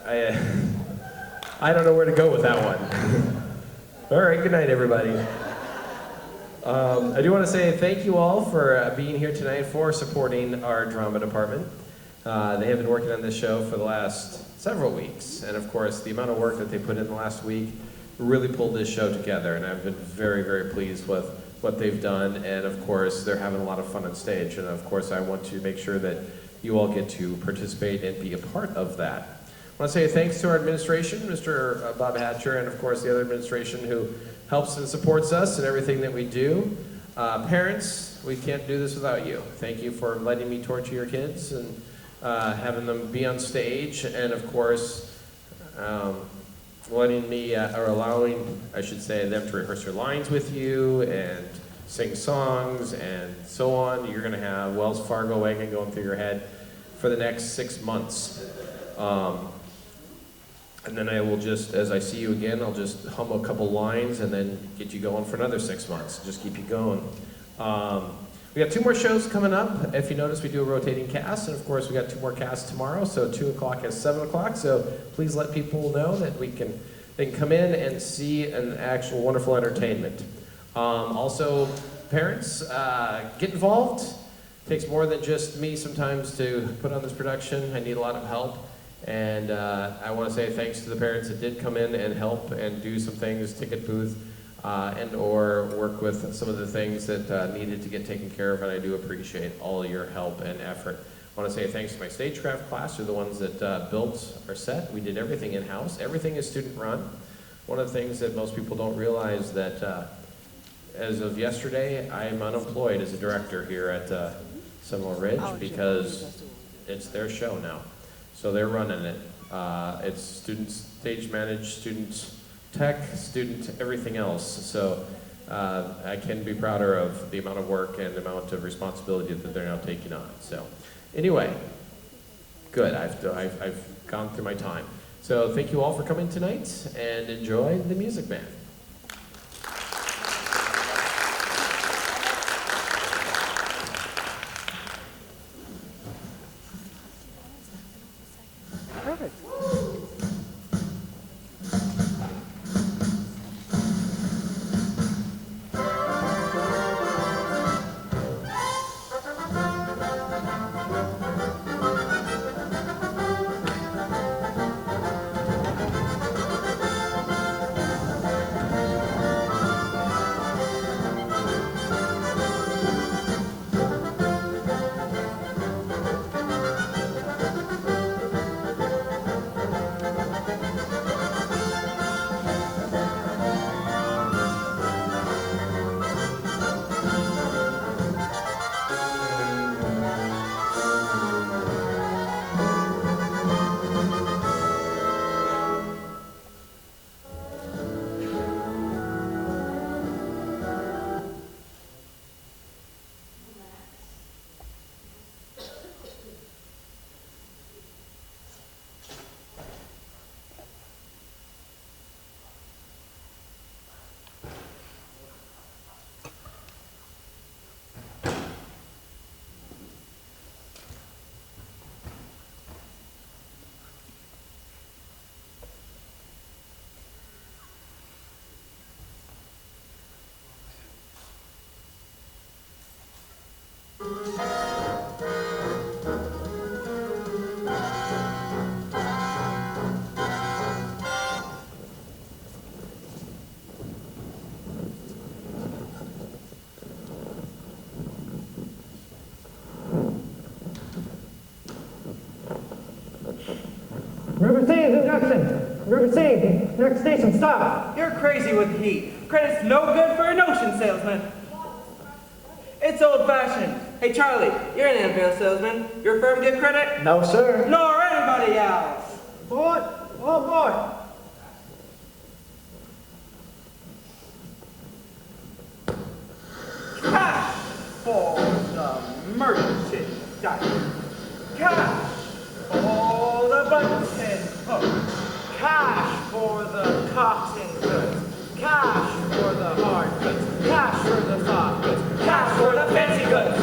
I don't know where to go with that one. All right, good night, everybody. I do want to say thank you all for being here tonight, for supporting our drama department. They have been working on this show for the last several weeks, and of course, the amount of work that they put in the last week really pulled this show together, and I've been very, very pleased with what they've done, and of course, they're having a lot of fun on stage, and of course, I want to make sure that you all get to participate and be a part of that. I want to say thanks to our administration, Mr. Bob Hatcher, and of course, the other administration who helps and supports us in everything that we do. Parents, we can't do this without you. Thank you for letting me torture your kids and having them be on stage, and of course, letting me, or allowing, I should say, them to rehearse their lines with you and sing songs and so on. You're gonna have Wells Fargo wagon going through your head for the next 6 months. And then I will just, as I see you again, I'll just hum a couple lines and then get you going for another 6 months. Just keep you going. We got 2 more shows coming up. If you notice, we do a rotating cast, and of course, we got 2 more casts tomorrow. So 2 o'clock and 7 o'clock. So please let people know that they can come in and see an actual wonderful entertainment. Also, parents, get involved. It takes more than just me sometimes to put on this production. I need a lot of help. And I want to say thanks to the parents that did come in and help and do some things, ticket booth, and or work with some of the things that needed to get taken care of, and I do appreciate all your help and effort. I want to say thanks to my stagecraft class. They're the ones that built our set. We did everything in-house. Everything is student-run. One of the things that most people don't realize that as of yesterday, I am unemployed as a director here at Seminole Ridge because it's their show now. So they're running it. It's student stage managed, student tech, student everything else. So I can be prouder of the amount of work and the amount of responsibility that they're now taking on. So anyway, good. I've gone through my time. So thank you all for coming tonight, and enjoy the music band. River C is in Junction. River C, next station, stop. You're crazy with the heat. Credit's no good for an ocean salesman. It's old-fashioned. Hey, Charlie, you're an Annabelle salesman. Your firm give credit? No, sir. Nor anybody else. Boy, oh boy. Cash for the merchandise. Cash for the bunting hook. Cash for the cotton goods. Cash for the hard goods. Cash for the soft goods. Cash for the fancy goods.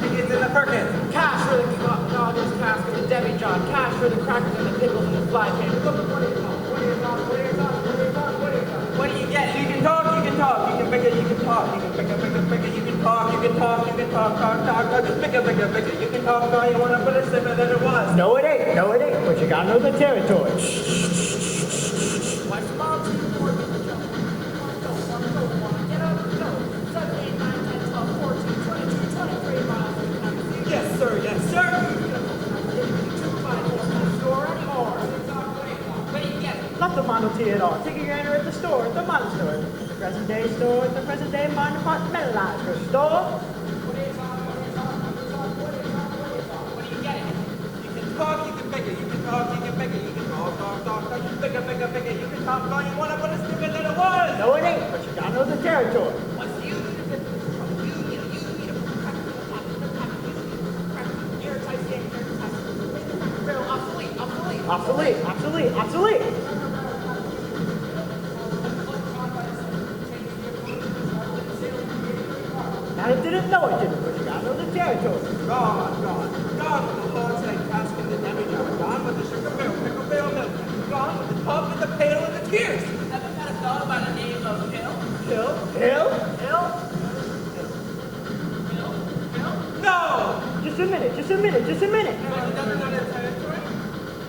Pickens and the Perkins. Cash for the Dodgers, cash for the demi-john. Cash for the crackers and the pickles and the fly pin. Look, what do you talk? What do you talk? What do you talk? What do you talk? What do you talk? What do you get? You can talk, you can talk, you can pick it, you can talk, you can pick it, you can talk, you can talk, you can talk, pick it, you can talk, all you want to put it simmer than it was. No, it ain't. No, it ain't. But you gotta know the territory. What's the ball to you, boy? Get up, go. 7, 8, 9, 10, 12, 14, 22, 23 miles. Yes, sir, yes, sir. Not the Model T at all. Take your gander at the store, the model store. The present day store, the present day modern departmentalized store. What are you getting? You can talk, you can pick it, you can talk, you can pick it, you can talk, you can pick it, you can talk, all you want to put it simmer than it was. No, it ain't. But you gotta know the territory. What's the use? Obsolete, obsolete, obsolete. Now it didn't know it didn't, but you gotta know the territory. Gone with the hard tank cask and the demi jar. Gone with the sugar barrel, pickle barrel milk. Gone with the tub and the pail and the tears. Have you got a fellow by the name of Hill? Hill? Hill? Hill? No! Just a minute, just a minute, just a minute. Doesn't know the territory?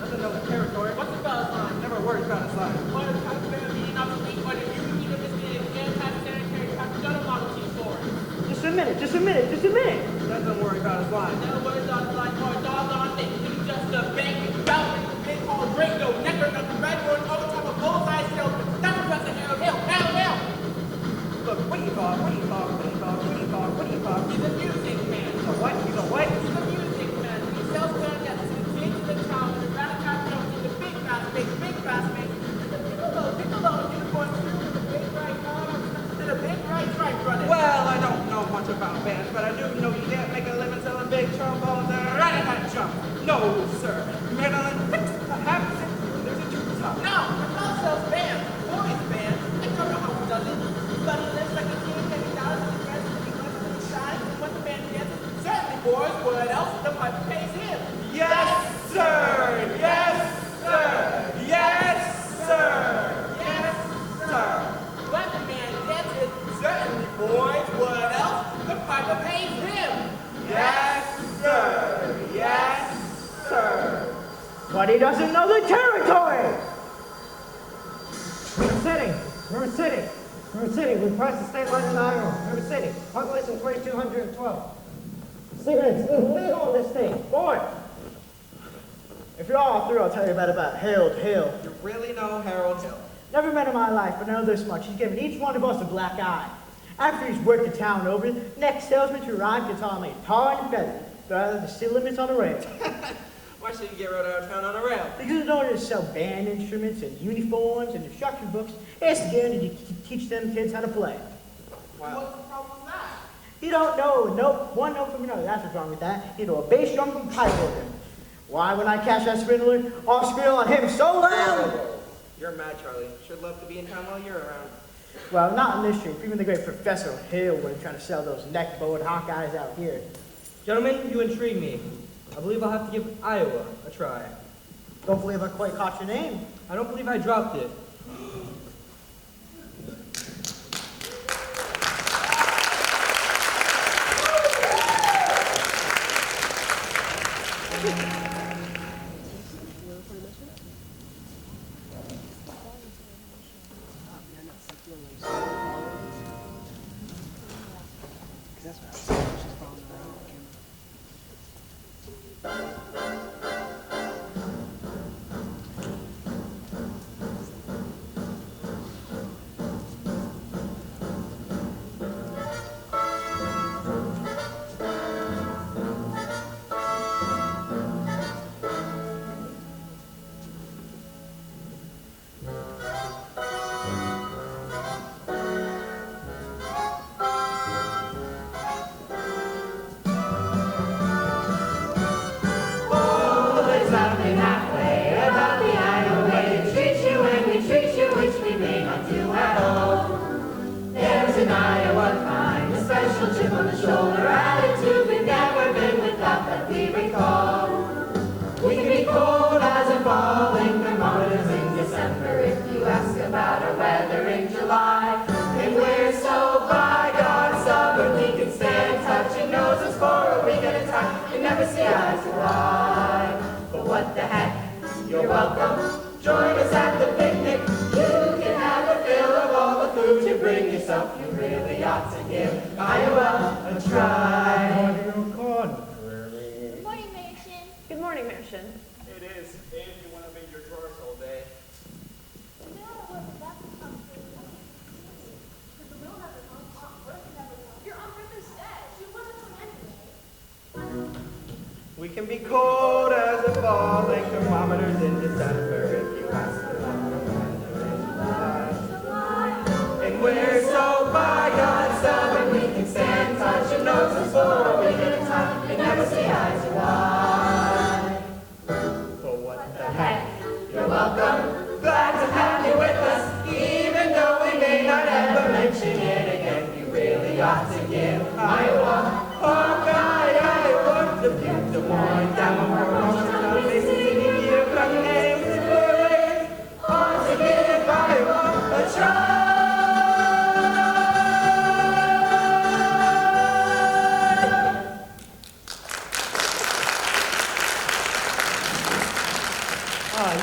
Doesn't know the territory. What's the fellow's line? Never worried about his life. What is that being obsolete? What if you need a mistake? Anti-sanitary, have you done a Model T for it? Just a minute, just a minute, just a minute. Doesn't worry about his life. Never worries on his life for a doggone thing. He's just a banking, bouncing, big hall, Draco, necker, nothing, red word, over top of bullseye salesman. That's the president of Hill. Now! Look, what do you talk? What do you talk? What do you talk? What do you talk? What do you talk? He's a music man. He's a what? He's a what? He's a music man. He sells clarinets to the kids in the town, and the Radicat Jones, and the big fast make, the piccolo, unicorn too, with the big right collar, and a big right stripe running. Well, I don't know much about bands, but I do know you can't make a living selling big trombones and a rat-a-tat jump. No, sir. Maryland picks a half cent when there's a true top. No, the fellow sells bands, boys bands. I don't know how he does it, but he lives like a king, and he does, and he dresses, and he looks, and he shines, and when the band gets, certainly, boys, what else? The pipe pays him. Yes, sir! Yes, sir! Yes, sir! Yes, sir! When the man gets it, certainly, boys, what else? The piper pays him. Yes, sir! Yes, sir! But he doesn't know the territory. River City. We crossed the state line in Iowa. River City. Population 2,212. Cigarettes illegal in this state. Boy. If you're all through, I'll tell you about Harold Hill. You really know Harold Hill? Never met in my life, but I know this much. He's given each one of us a black eye. After he's worked the town over, the next salesman to arrive gets all made tar and feather, rather than city limits on the rail. Why should you get rode out of town on a rail? Because in order to sell band instruments and uniforms and instruction books, it's guaranteed to teach them kids how to play. Wow. What's the problem with that? You don't know, one note from another, that's what's wrong with that. You know, a bass drum from pipe organ. Why, when I catch that spindler, I'll squeal on him so loud! You're mad, Charlie. Should love to be in town while you're around. Well, not in this street. Even the great Professor Hill would trying to sell those neck-bowed Hawkeyes out here. Gentlemen, you intrigue me. I believe I'll have to give Iowa a try. Don't believe I quite caught your name. I don't believe I dropped it. You're welcome. Join us at the picnic. You can have a fill of all the food you bring yourself. You really ought to give Iowa a try. Good Good morning, Martian. Good morning, Martian. It is, if you want to make your drawers all day. We can be cold as a falling thermometers in December if you ask the and we're so by God's side we can stand, touch your noses for a week at a time and never see eye to eye. For what the heck? You're welcome. Glad to have you with us, even though we may not ever mention it again. You really ought to give Iowa, Hawkeye, Iowa, the Butte, Des Moines, Davenport, North Carolina, here from your names to play. Ought to give Iowa a try.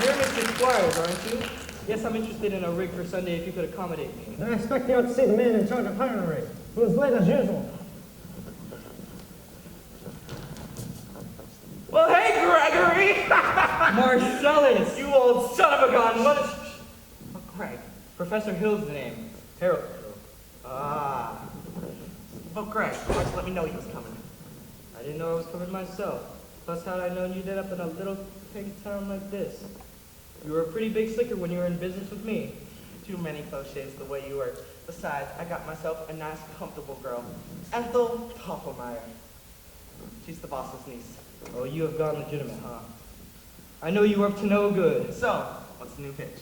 You're Mr. Squires, aren't you? Yes, I'm interested in a rig for Sunday if you could accommodate me. I expect you ought to see the man in charge of hiring, who is late as usual. Well, hey, Gregory! Marcellus! You old son of a gun! What is... Oh, Craig. Professor Hill's the name. Harold Hill. Ah. Well, Greg, first let me know he was coming. I didn't know I was coming myself. Plus, how'd I known you'd end up in a little pig town like this? You were a pretty big slicker when you were in business with me. Too many cliches the way you were. Besides, I got myself a nice, comfortable girl. Ethel Toppelmeyer. She's the boss's niece. Oh, you have gone legitimate, huh? I know you were up to no good. So, what's the new pitch?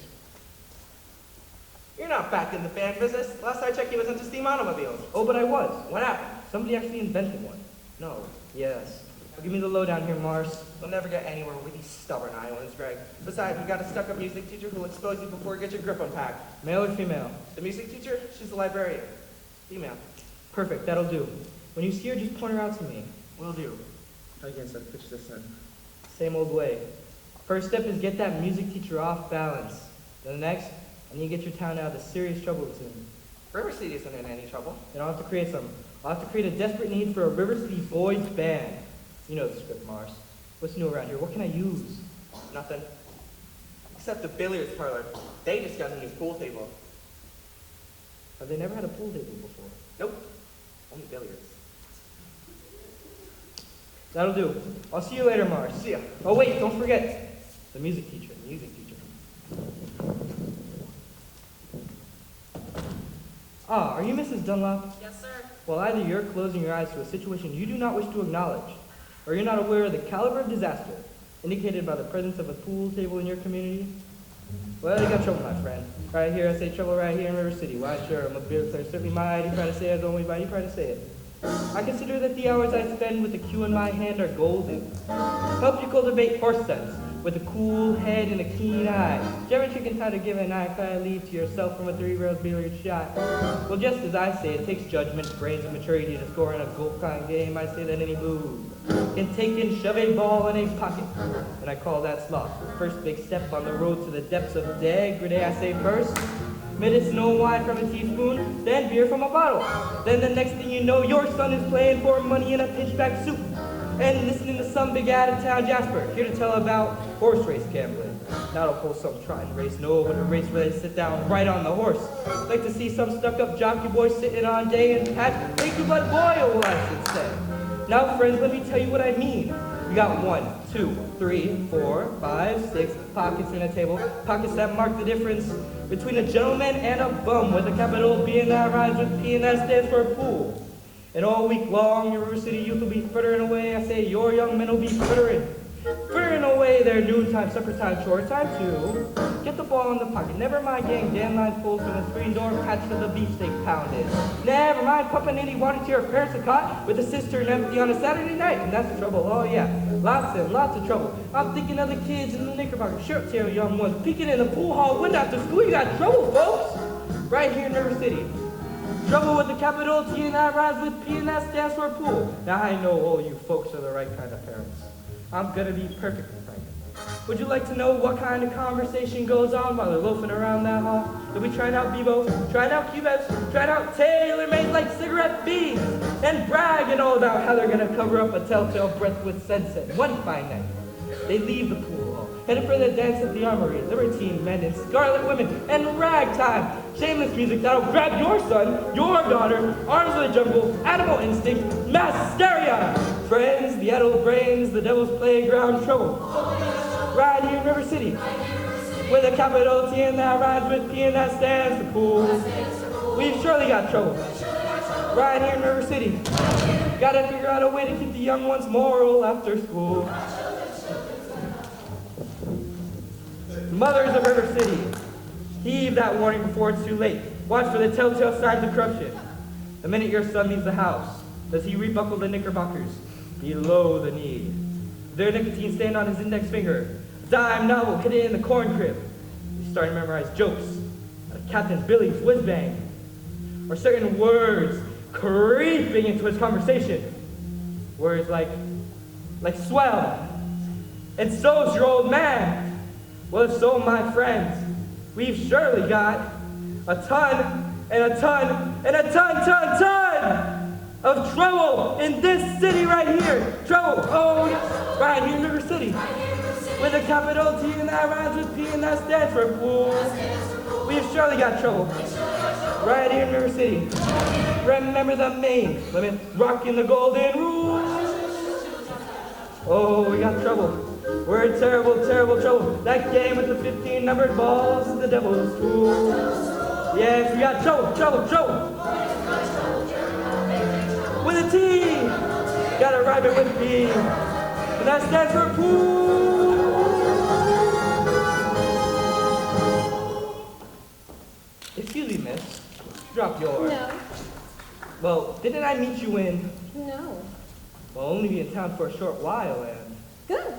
You're not back in the fan business. Last I checked, you was into steam automobiles. Oh, but I was. What happened? Somebody actually invented one. No. Yes. Well, give me the lowdown here, Mars. You'll never get anywhere with these stubborn Iowans, Greg. Besides, we got a stuck-up music teacher who'll expose you before you get your grip unpacked. Male or female? The music teacher? She's the librarian. Female. Perfect, that'll do. When you see her, just point her out to me. Will do. How you gonna set pitch this in? Same old way. First step is get that music teacher off balance. Then the next, I need to get your town out of the serious trouble it's in. River City isn't in any trouble. Then I'll have to create some. I'll have to create a desperate need for a River City boys band. You know the script, Mars. What's new around here? What can I use? Nothing. Except the billiards parlor. They just got a new pool table. Have they never had a pool table before? Nope. Only billiards. That'll do. I'll see you later, Mars. See ya. Oh wait, don't forget. The music teacher. The music teacher. Ah, are you Mrs. Dunlop? Yes, sir. Well, either you're closing your eyes to a situation you do not wish to acknowledge, or you're not aware of the caliber of disaster indicated by the presence of a pool table in your community. Well, you got trouble, my friend. Right here, I say trouble right here in River City. Why, sure, I'm a beer player. Certainly my ID, try to say it, only my ID, try to say it. I consider that the hours I spend with the cue in my hand are golden. Help you cultivate horse sense with a cool head and a keen eye. Do you ever chicken try to give an eye leave to yourself from a 3-round billiard shot? Well, just as I say, it takes judgment, brains, and maturity to score in a golf kind of game. I say that any move can take and shove a ball in a pocket, and I call that slot. First big step on the road to the depths of degradé. I say first, minutes no wine from a teaspoon, then beer from a bottle. Then the next thing you know, your son is playing for money in a pinchback suit and listening to some big out-of-town Jasper, here to tell about horse race gambling. Not to pull some trotting race, no, but a race where they sit down right on the horse. Like to see some stuck-up jockey boy sitting on day and patch, make your blood boil, I should say. Now, friends, let me tell you what I mean. We got 1, 2, 3, 4, 5, 6 pockets in a table. Pockets that mark the difference between a gentleman and a bum, with a capital B and that rhymes with P and that stands for pool. And all week long, your River City youth will be frittering away. I say your young men will be frittering away their noontime, supper time, chore time too. Get the ball in the pocket. Never mind getting damn line pulls from the screen door patch for the beefsteak pounded. Never mind pumping any water to your parents a cot with a cistern empty on a Saturday night. And that's trouble. Oh yeah, lots and lots of trouble. I'm thinking of the kids in the knickerbocker shirt tail young ones peeking in the pool hall window after school. You got trouble, folks. Right here in River City. Trouble with the capital T and that rhymes with P and that stands for pool. Now I know all you folks are the right kind of parents. I'm gonna be perfectly frank. Would you like to know what kind of conversation goes on while they're loafing around that hall? They'll be trying out Bebo, trying out Cubebs, trying out tailor-made like cigarette beads, and bragging all about how they're gonna cover up a telltale breath with sense. One fine night, they leave the pool hall, headed for the dance at the armory. Libertine men and scarlet women and ragtime, shameless music that'll grab your son, your daughter, arms of the jungle, animal instinct, mass hysteria. Friends, the adult brains, the devil's playground trouble. Right here in River City, with a capital T and that rhymes with P and that stands for pool. We've surely got trouble. Right here in River City, gotta figure out a way to keep the young ones moral after school. Mothers of River City, heed that warning before it's too late. Watch for the telltale signs of corruption. The minute your son leaves the house, does he rebuckle the knickerbockers below the knee? Their nicotine stain on his index finger. Dime novel hidden in the corn crib. He's starting to memorize jokes out of Captain Billy's whiz bang. Or certain words creeping into his conversation. Words like swell. And so's your old man. Well, if so, my friends, we've surely got a ton and a ton and a ton of trouble in this city right here. Trouble, oh yes, right here in River City. With a capital T and that rhymes with P and that stands for pool. We've surely got trouble. Right here in River City. Remember the main women rocking the golden rule. Oh, we got trouble. We're in terrible, terrible trouble. That game with the 15 numbered balls is the devil's tool. Yes, we got trouble. With a T. Gotta rhyme it with P. And that stands for pool. Excuse me, miss. Drop your... No. Well, didn't I meet you in... No. Well, I'll only be in town for a short while, and... Good.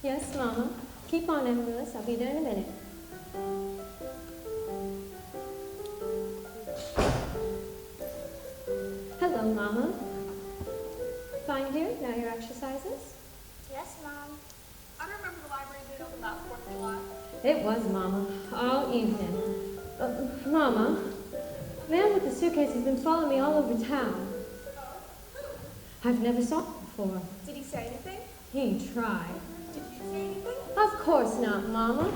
Yes, Mama. Keep on, Amaryllis. I'll be there in a minute. Hello, Mama. Find you? Now your exercises? Yes, Mom. I remember the library being open about 4th of July. It was, Mama. All evening. Mama, the man with the suitcase has been following me all over town. I've never saw him before. Did he say anything? He tried. Did you say anything? Of course not, Mama.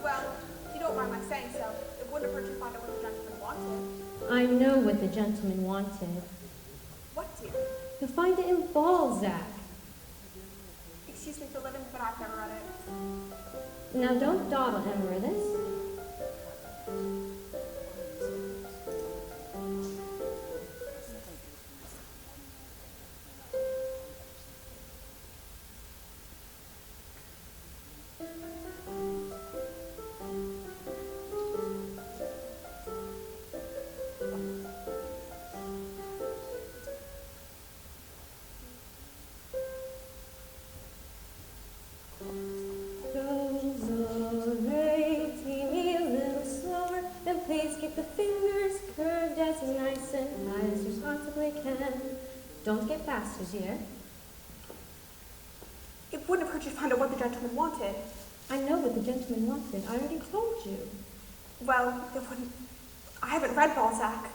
Well, if you don't mind my saying so, it wouldn't have hurt to find out what the gentleman wanted. I know what the gentleman wanted. What, dear? You'll find it in Balzac. Excuse me for living, but I've never read it. Now don't dawdle, Amaryllis. Don't get faster, dear. It wouldn't have hurt you to find out what the gentleman wanted. I know what the gentleman wanted. I already told you. Well, it wouldn't... I haven't read Balzac.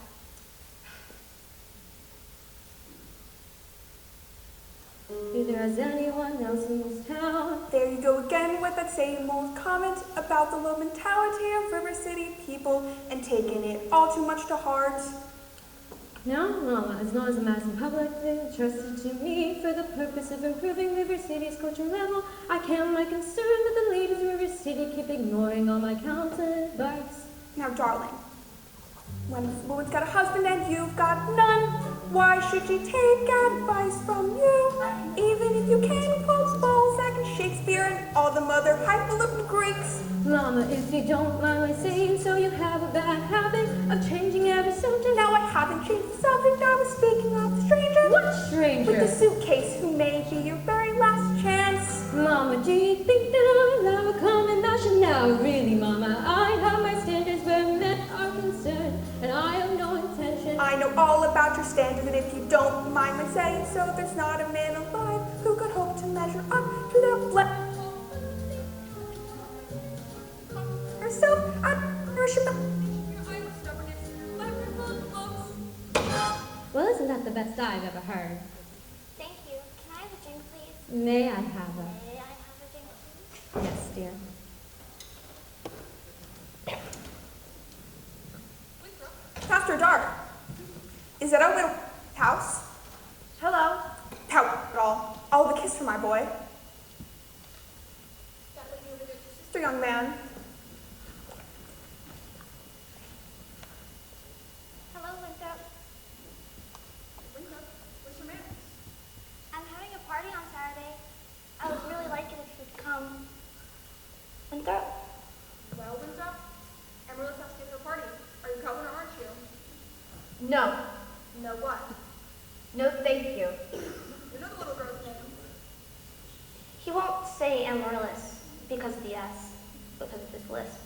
Neither has anyone else in this town. There you go again with that same old comment about the low mentality of River City people and taking it all too much to heart. Now, Mama, as long as the mass and public is entrusted to me for the purpose of improving River City's culture level, I can't my concern that the ladies of River City keep ignoring all my counter advice. Now, darling, When a woman's got a husband and you've got none, why should she take advice from you? Even if you can quote Balzac and Shakespeare and all the other highfalutin Greeks. Mama, if you don't mind my saying so, you have a bad habit of changing every subject. Now I haven't changed the subject, I was speaking of the stranger. What stranger? With the suitcase, who may be your very last chance. Mama, do you think that I'm allowed to come and bash him now? Really, Mama, I have my standards where men are concerned, and I have no intention. I know all about your standards, and if you don't mind my saying so, there's not a man alive who could hope to measure up to the herself. Well, isn't that the best I've ever heard? Thank you. Can I have a drink, please? May I have a... May I have a drink, please? Yes, dear. After dark. Is that a little house? Hello. Pout, doll. I'll have a kiss for my boy. Sister, young man. Hello, Winthrop. Winthrop, what's your manners? I'm having a party on Saturday. I would really like it if you'd come. Winthrop? Well, Winthrop, Amaryllis has to give her party. Are you coming or aren't you? No. No what? No, thank you. You know the little girl's name. He won't say Amaryllis because of the S, because of his lisp.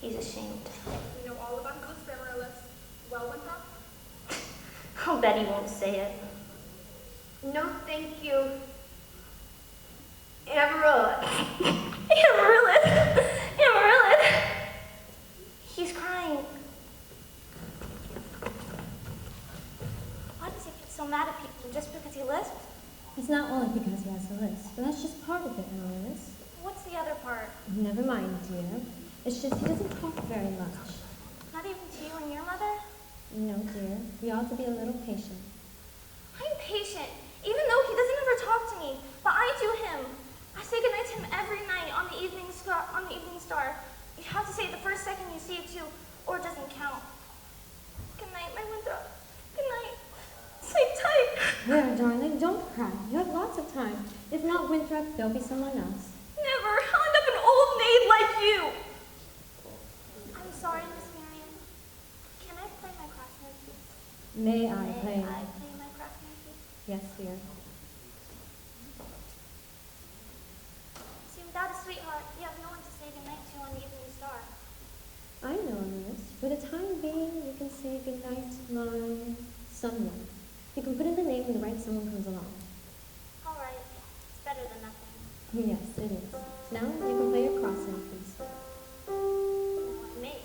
He's ashamed. We know all about his lisp, Amaryllis. Well, Winthrop? I'll bet he won't say it. No, thank you. Amaryllis. Amaryllis! Amaryllis! He's crying. Why does he get so mad at people just because he lisps? It's not only because he has a list, but that's just part of it, Amaryllis. What's the other part? Never mind, dear. It's just he doesn't talk very much. Not even to you and your mother? No, dear. We ought to be a little patient. I'm patient, even though he doesn't ever talk to me, but I do him. I say goodnight to him every night on the evening star. You have to say it the first second you see it too, or it doesn't count. Good night, my Winthrop. Good night. Sleep tight. There, darling, don't cry. You have lots of time. If not Winthrop, there'll be someone else. Never. I'll end up an old maid like you. I'm sorry, Miss Marion. Can I play my crossword, please? May I play? May I play my crossword, please? Yes, dear. See, without a sweetheart, you have no one to say goodnight to on the evening star. I know, Amaryllis. For the time being, you can say goodnight to my someone. You can put in the name when the right someone comes along. All right. It's better than nothing. Yes, it is. Now you can play your crossing, please. No, I may.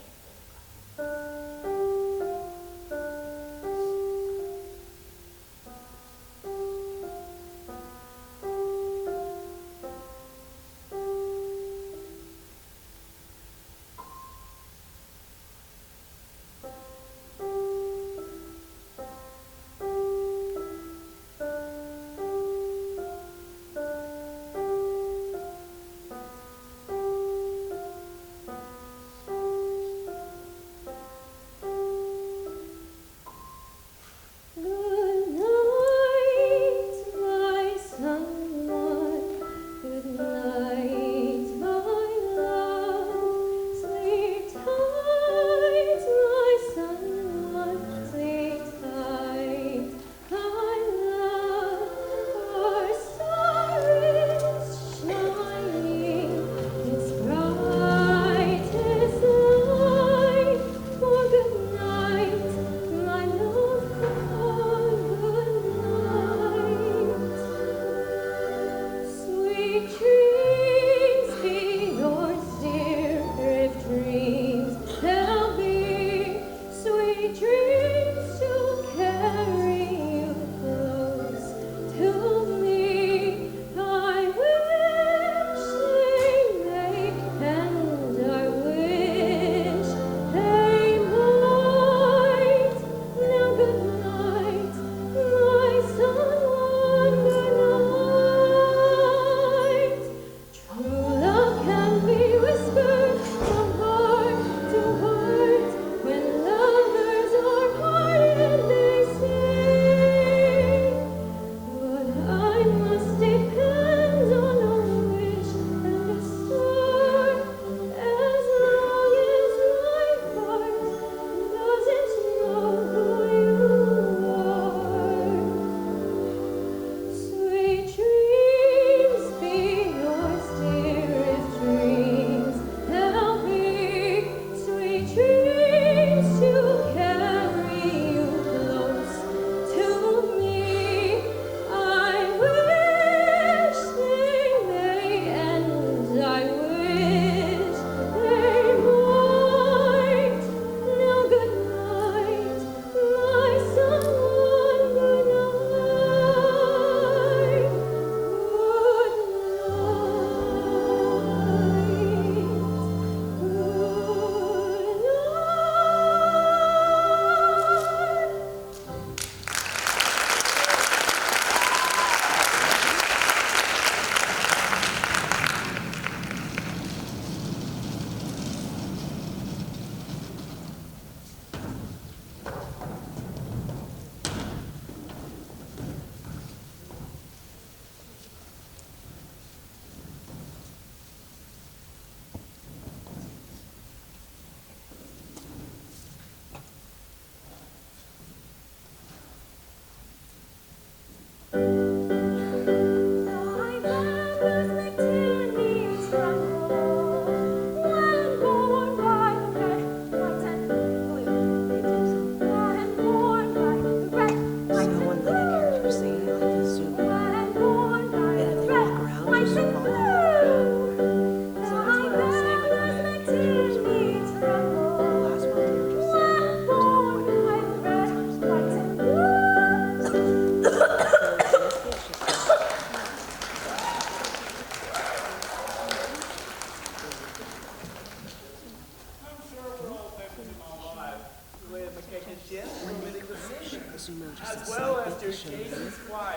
as well as your Casey's choir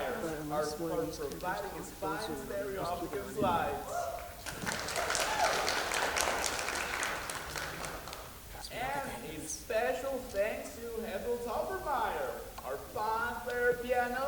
are providing its fine stereo optical slides. And a special thanks to Ethel Toppermeyer, our fine player piano.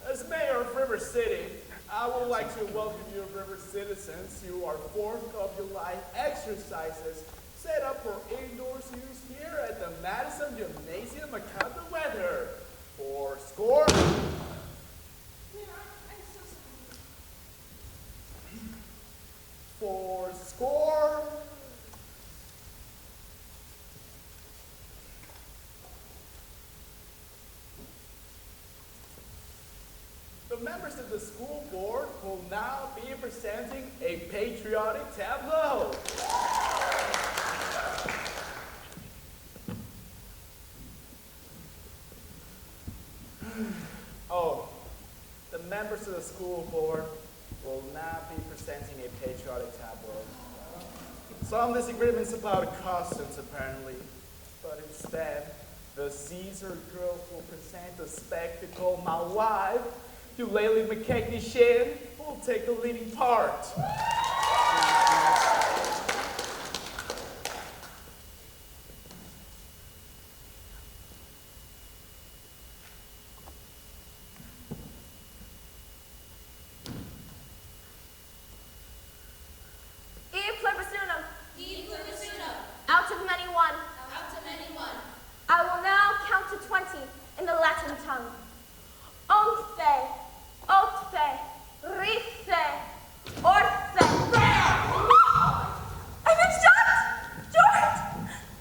As mayor of River City, I would like to welcome you River citizens to our 4th of July exercises set up for indoors use here at the Madison Gymnasium account the weather. For score. For score. The members of the school board will now be presenting a patriotic tableau. Oh, the members of the school board will now be presenting a patriotic tableau. Some disagreements about costumes, apparently, but instead, the Caesar girls will present a spectacle. My wife, Eulalie McKechnie-Shin, will take a leading part. Out of many one. I will now count to 20 in the Latin tongue. Once, otve, rice, orce. I've been shot! George!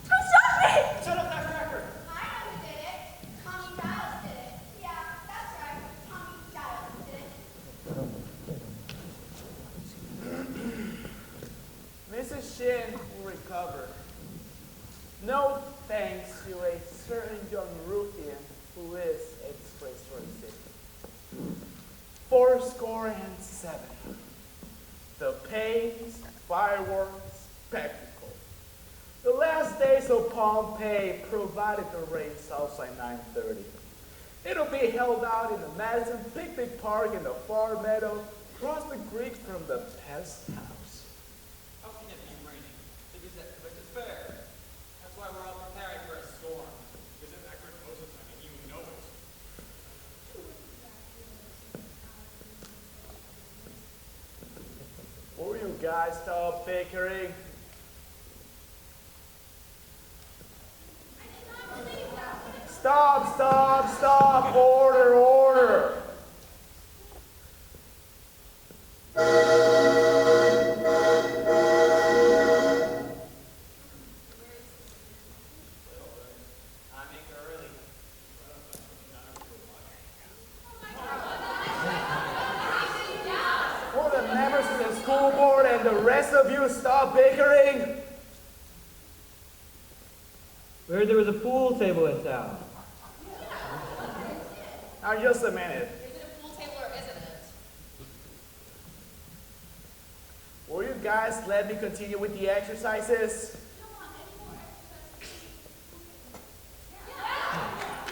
Who shot me? Shut up, that cracker! I know who did it. Tommy Giles did it. Yeah, that's right. Tommy Giles did it. Mrs. Shin will recover. No thanks to a certain young ruffian who is a disgrace for the city. 4-7. The pains, fireworks, spectacle. The last days of Pompeii provided the race outside 9:30. It'll be held out in the Madison Picnic Park in the far meadow across the creek from the pest house. How can it be raining? The Gazette predicted fair. That's why we're all preparing for a storm. Gazette accurate closes, I mean, you know it. Will you guys stop bickering? Stop! Order! Will the members of the school board and the rest of you stop bickering? We heard there was a pool table in town. Now just a minute. Is it a pool table or isn't it? Will you guys let me continue with the exercises?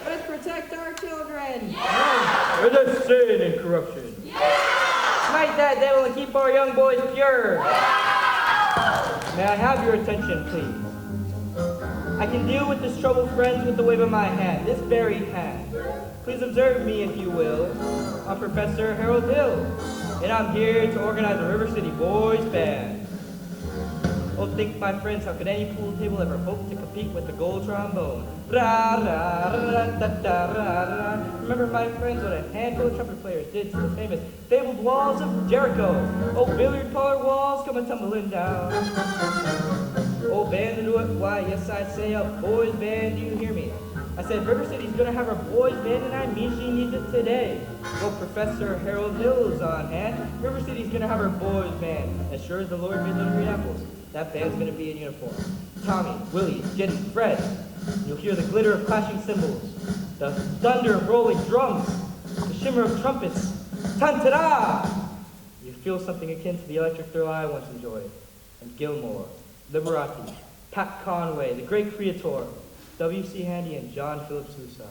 Let us protect our children. Let us sin and corruption. Smite that devil and keep our young boys pure. May I have your attention, please? I can deal with this troubled friends with the wave of my hand, this very hand. Please observe me, if you will. I'm Professor Harold Hill, and I'm here to organize a River City Boys Band. Oh, think, my friends, how could any pool table ever hope to compete with the gold trombone? Ra, ra, ra, da, da, ra, ra. Remember, my friends, what a handful of trumpet players did to the famous fabled walls of Jericho. Oh, billiard parlor walls come tumbling down. Oh, band to do it, why, yes, I say a boys band, do you hear me? I said River City's gonna have a boys band and I mean she needs it today. Well, Professor Harold Hill is on hand. River City's gonna have her boys band. As sure as the Lord made little green apples, that band's gonna be in uniform. Tommy, Willie, Jenny, Fred. You'll hear the glitter of clashing cymbals, the thunder of rolling drums, the shimmer of trumpets. Tan-ta-da! You feel something akin to the electric thrill I once enjoyed. And Gilmore, Liberati, Pat Conway, the great creator, W.C. Handy, and John Philip Sousa.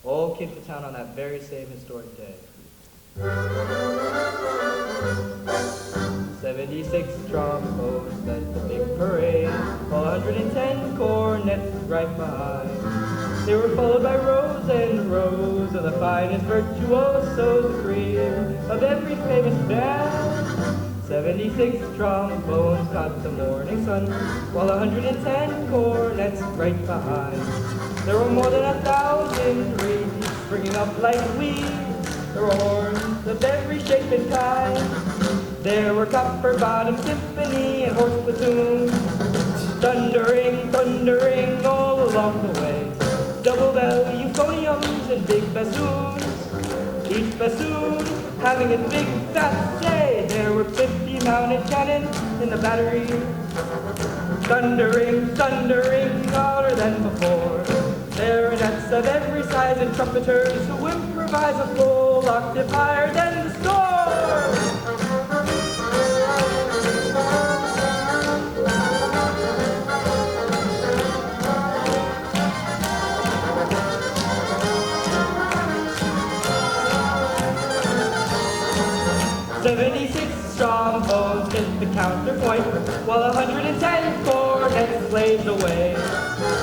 All came to town on that very same historic day. 76 trombones led the big parade, 110 cornets right behind. They were followed by rows and rows of the finest virtuosos, the cream of every famous band. 76 trombones caught the morning sun, while 110 cornets right behind. There were more than 1,000 reeds springing up like weeds. There were horns of every shape and kind. There were copper-bottom symphony and horse platoons, thundering, thundering all along the way. Double bell euphoniums and big bassoons, each bassoon having its big fat say. There were 50 mounted cannon in the battery, thundering, thundering louder than before. Clarinets of every size and trumpeters who improvise a full octave higher than the score. 76 trombones hit the counterpoint, while 110 cornets blazed away.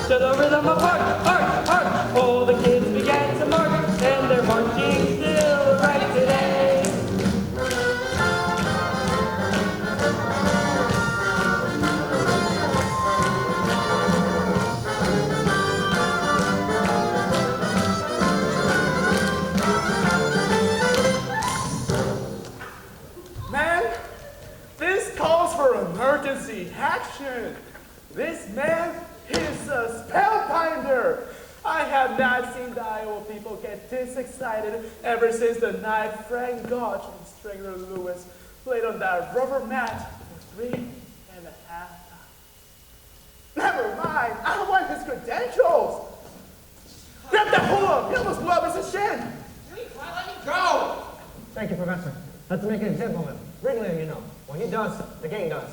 To the rhythm of hark, hark, hark, all the kids began to march, and they're marching still right today. Man, this calls for emergency action. This man is a spellbinder. I have not seen the Iowa people get this excited ever since the night Frank Gotch and Strangler Lewis played on that rubber mat for 3.5 hours. Never mind, I want his credentials. Grab that hula, he almost blew up his shin. Wait, why let me go? Thank you, Professor. Let's make an example of him. Ridley, you know. When he does, the gang does.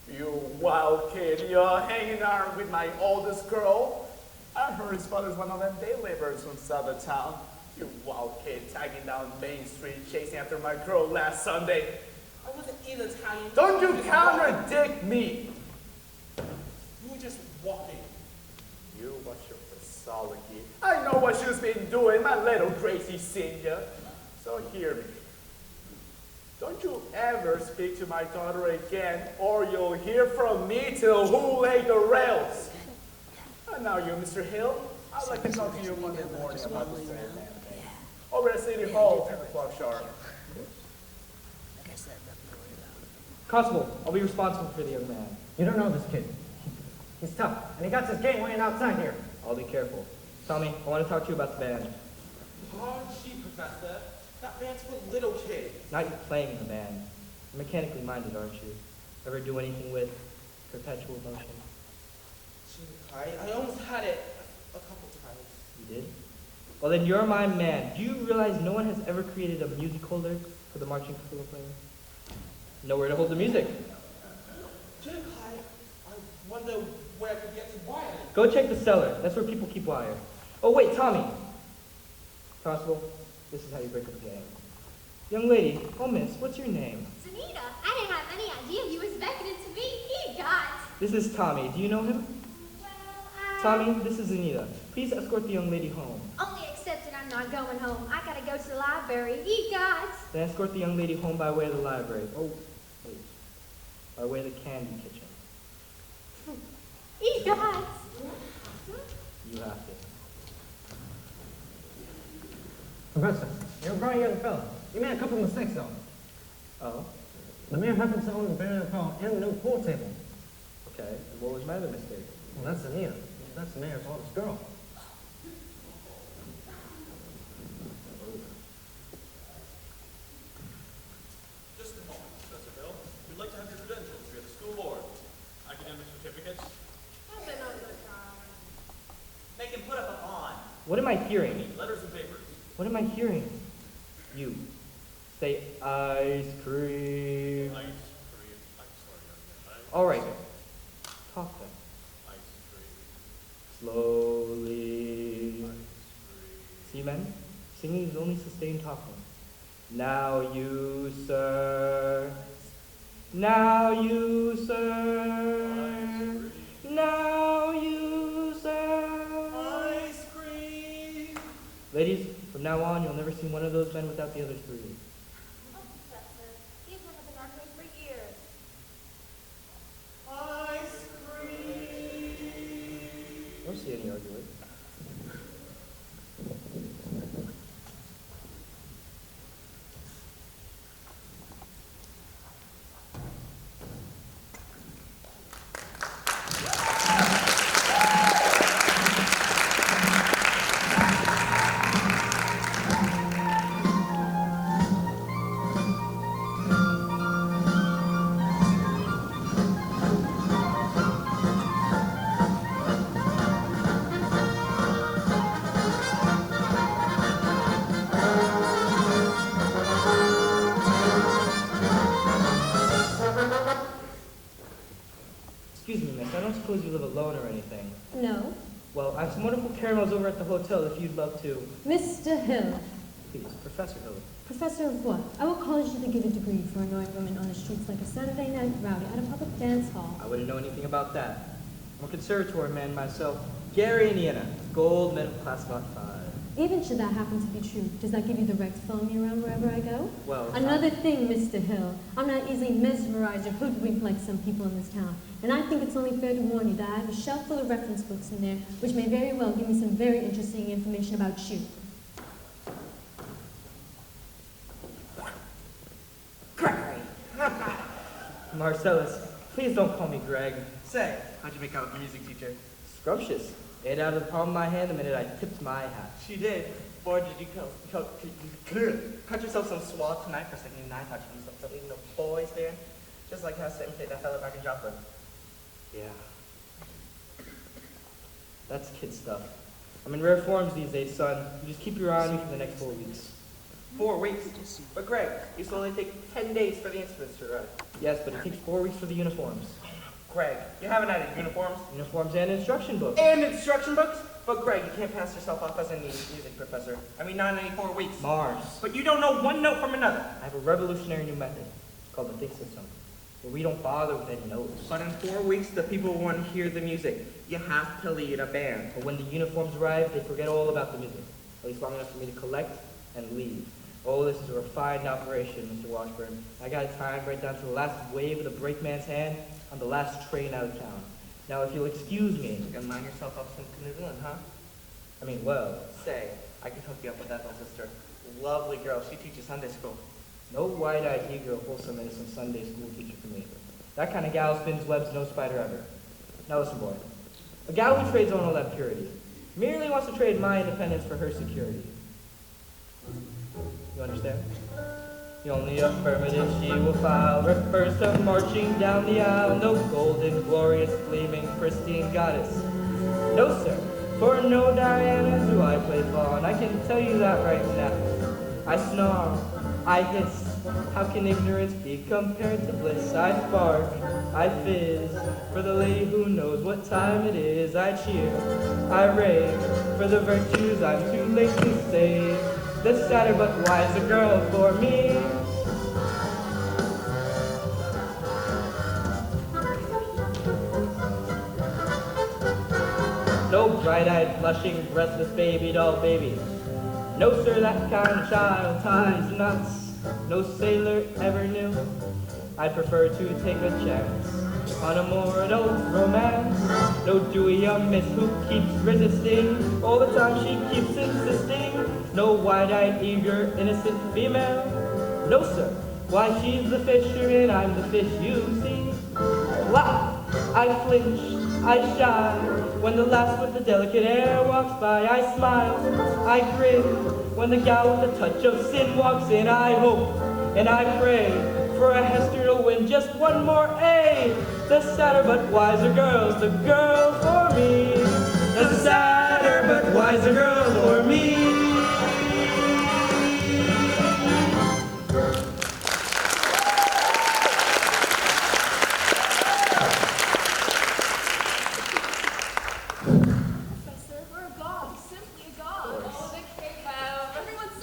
You wild kid, you're hanging out with my oldest girl. I heard his father's one of them day laborers from southern town. You wild kid tagging down Main Street, chasing after my girl last Sunday. I wasn't in Italian. Don't you contradict me! You were just walking. You watch your pathology. I know what she's been doing, my little crazy senior. So hear me. Don't you ever speak to my daughter again, or you'll hear from me till who laid the rails. And now you, Mr. Hill, I'd like to talk to you Monday morning about the same man. Over at City Hall, 10 o'clock sharp. Constable, I'll be responsible for the young man. You don't know this kid. He's tough, and he got his gang waiting outside here. I'll be careful. Tommy, I want to talk to you about the band. Hard sheep, Professor. That band's for little kids. Not you playing in the band. You're mechanically minded, aren't you? Ever do anything with perpetual motion? I almost had it a couple times. You did? Well, then you're my man. Do you realize no one has ever created a music holder for the marching fiddle player? Nowhere to hold the music. I wonder where I could get some wire. Go check the cellar. That's where people keep wire. Oh, wait, Tommy. Constable, this is how you break up a gang. Young lady, oh miss, what's your name? Zanita, I didn't have any idea he was beckoning to me. He got. This is Tommy. Do you know him? Well, Tommy, this is Anita. Please escort the young lady home. Only accepted I'm not going home. I gotta go to the library. He got. Then escort the young lady home by way of the library. Oh, wait. By way of the candy kitchen. He got. You have to. Professor, you're a bright young fella. You made a couple mistakes, though. Oh, The mayor happens to own the banana power and the new pool table. okay. And what was my other mistake? Well, that's Anita. That's the mayor's oldest girl. Just a moment, Professor Bill. We'd like to have your credentials via the school board. Academic certificates. Make him put up a bond. What am I hearing? Letters and papers. What am I hearing? You. Say ice cream. Ice cream. I'm sorry, young man. All right. Singing is only sustained talking. Now you, sir. Now you, sir. Now you, sir. Ice cream. Ladies, from now on, you'll never see one of those men without the other three. Oh, Professor, these men have been arguing for years. Ice cream. I don't see any argument. Excuse me, miss, I don't suppose you live alone or anything. No. Well, I have some wonderful caramels over at the hotel if you'd love to. Mr. Hill. Please, Professor Hill. Professor of what? I will cause you to give a degree for annoying women on the streets like a Saturday night rowdy at a public dance hall. I wouldn't know anything about that. I'm a conservatory man myself. Gary, Indiana. Gold medal class about 5. Even should that happen to be true, does that give you the right to follow me around wherever I go? Well, Another thing, Mr. Hill, I'm not easily mesmerized or hoodwinked like some people in this town. And I think it's only fair to warn you that I have a shelf full of reference books in there, which may very well give me some very interesting information about you. Gregory. Marcellus, please don't call me Greg. Say, how'd you make out with the music teacher? Scrumptious. Ate out of the palm of my hand the minute I tipped my hat. She did. Boy, did you cut yourself some swab tonight for singing 9 touch and stuff, leading the boys band? Just like how Sam played that fella back in Joplin. Yeah. That's kid stuff. I'm in rare forms these days, son. You just keep your eye on me for the next 4 weeks. 4 weeks? But Greg, you still only take 10 days for the instruments to run. Yes, but it takes 4 weeks for the uniforms. Greg, you haven't had any uniforms? Uniforms and instruction books. And instruction books? But Greg, you can't pass yourself off as a music professor. I mean, not in any 4 weeks. Mars. But you don't know one note from another. I have a revolutionary new method. It's called the think system, where we don't bother with any notes. But in 4 weeks, the people want to hear the music. You have to lead a band. But when the uniforms arrive, they forget all about the music, at least long enough for me to collect and leave. All this is a refined operation, Mr. Washburn. I got it timed right down to the last wave of the brakeman's hand on the last train out of town. Now, if you'll excuse me. You can line yourself up some canoodling, huh? I mean, well, Say, I can hook you up with that little sister. Lovely girl. She teaches Sunday school. no wide-eyed Negro, wholesome, innocent Sunday school teacher for me. That kind of gal spins webs no spider ever. Now listen, boy. A gal who trades on all that purity merely wants to trade my independence for her security. You understand? The only affirmative she will file refers to marching down the aisle. No golden, glorious, gleaming, pristine goddess. No, sir. For no Diana do I play fawn. I can tell you that right now. I snarl. I hiss. How can ignorance be compared to bliss? I spark. I fizz. For the lady who knows what time it is. I cheer. I rave. For the virtues I'm too late to save. The sadder but wiser girl for me. No bright-eyed, blushing, breathless baby doll baby. No, sir, that kind of child ties knots no sailor ever knew. I prefer to take a chance on a more adult romance. No Dewey young miss who keeps resisting. All the time she keeps insisting. No wide-eyed, eager, innocent female. No, sir, why she's the fisherman, I'm the fish you see. Laugh, I flinch, I shy. When the lass with the delicate air walks by, I smile, I grin. When the gal with a touch of sin walks in, I hope and I pray for a Hester to win just one more A. The sadder but wiser girl's the girl for me. The sadder but wiser girl for me. Professor, we're a god, simply a god. Oh, the cave. Everyone's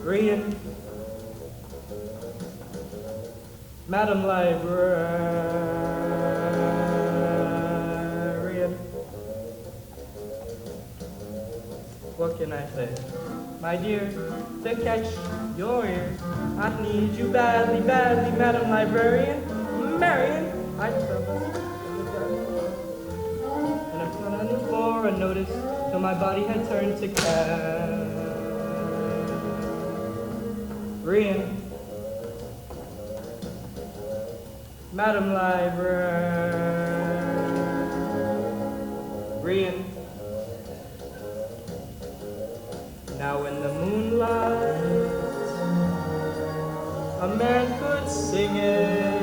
Librarian. Madam Librarian. What can I say? My dear, to catch your ear, I need you badly, badly, Madam Librarian. Marion, I promise. And I put on the floor a notice till my body had turned to Rian. Madam Librarian. Now in the moonlight, a man could sing it.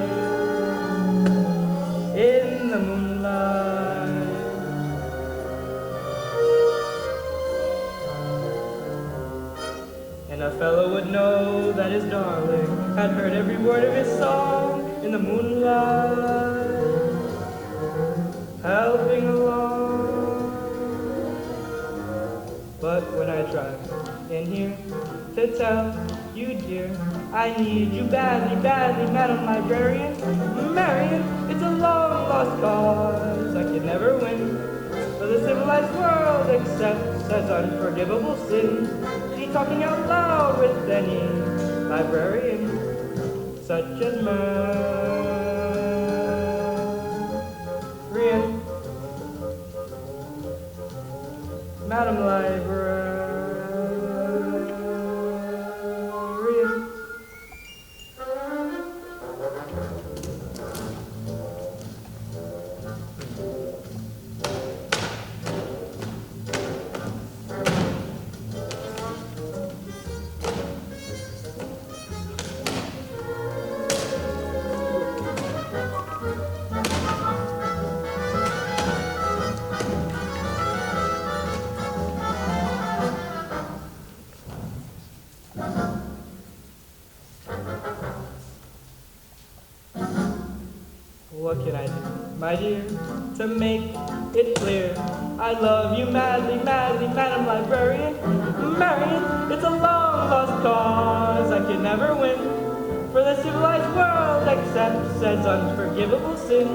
In the moonlight, and a fellow would know that his darling had heard every word of his song. In the moonlight, helping along. But when I drive in here to tell you, dear, I need you badly, badly, Madam Librarian. Marion, it's a long lost cause I can never win. For the civilized world accepts as unforgivable sin. She talking out loud with any librarian, such as Marion. Madam Librarian. What can I do, my dear, to make it clear? I love you madly, madly, Madam Librarian. Marion, it's a long lost cause I can never win. For the civilized world accepts as unforgivable sin.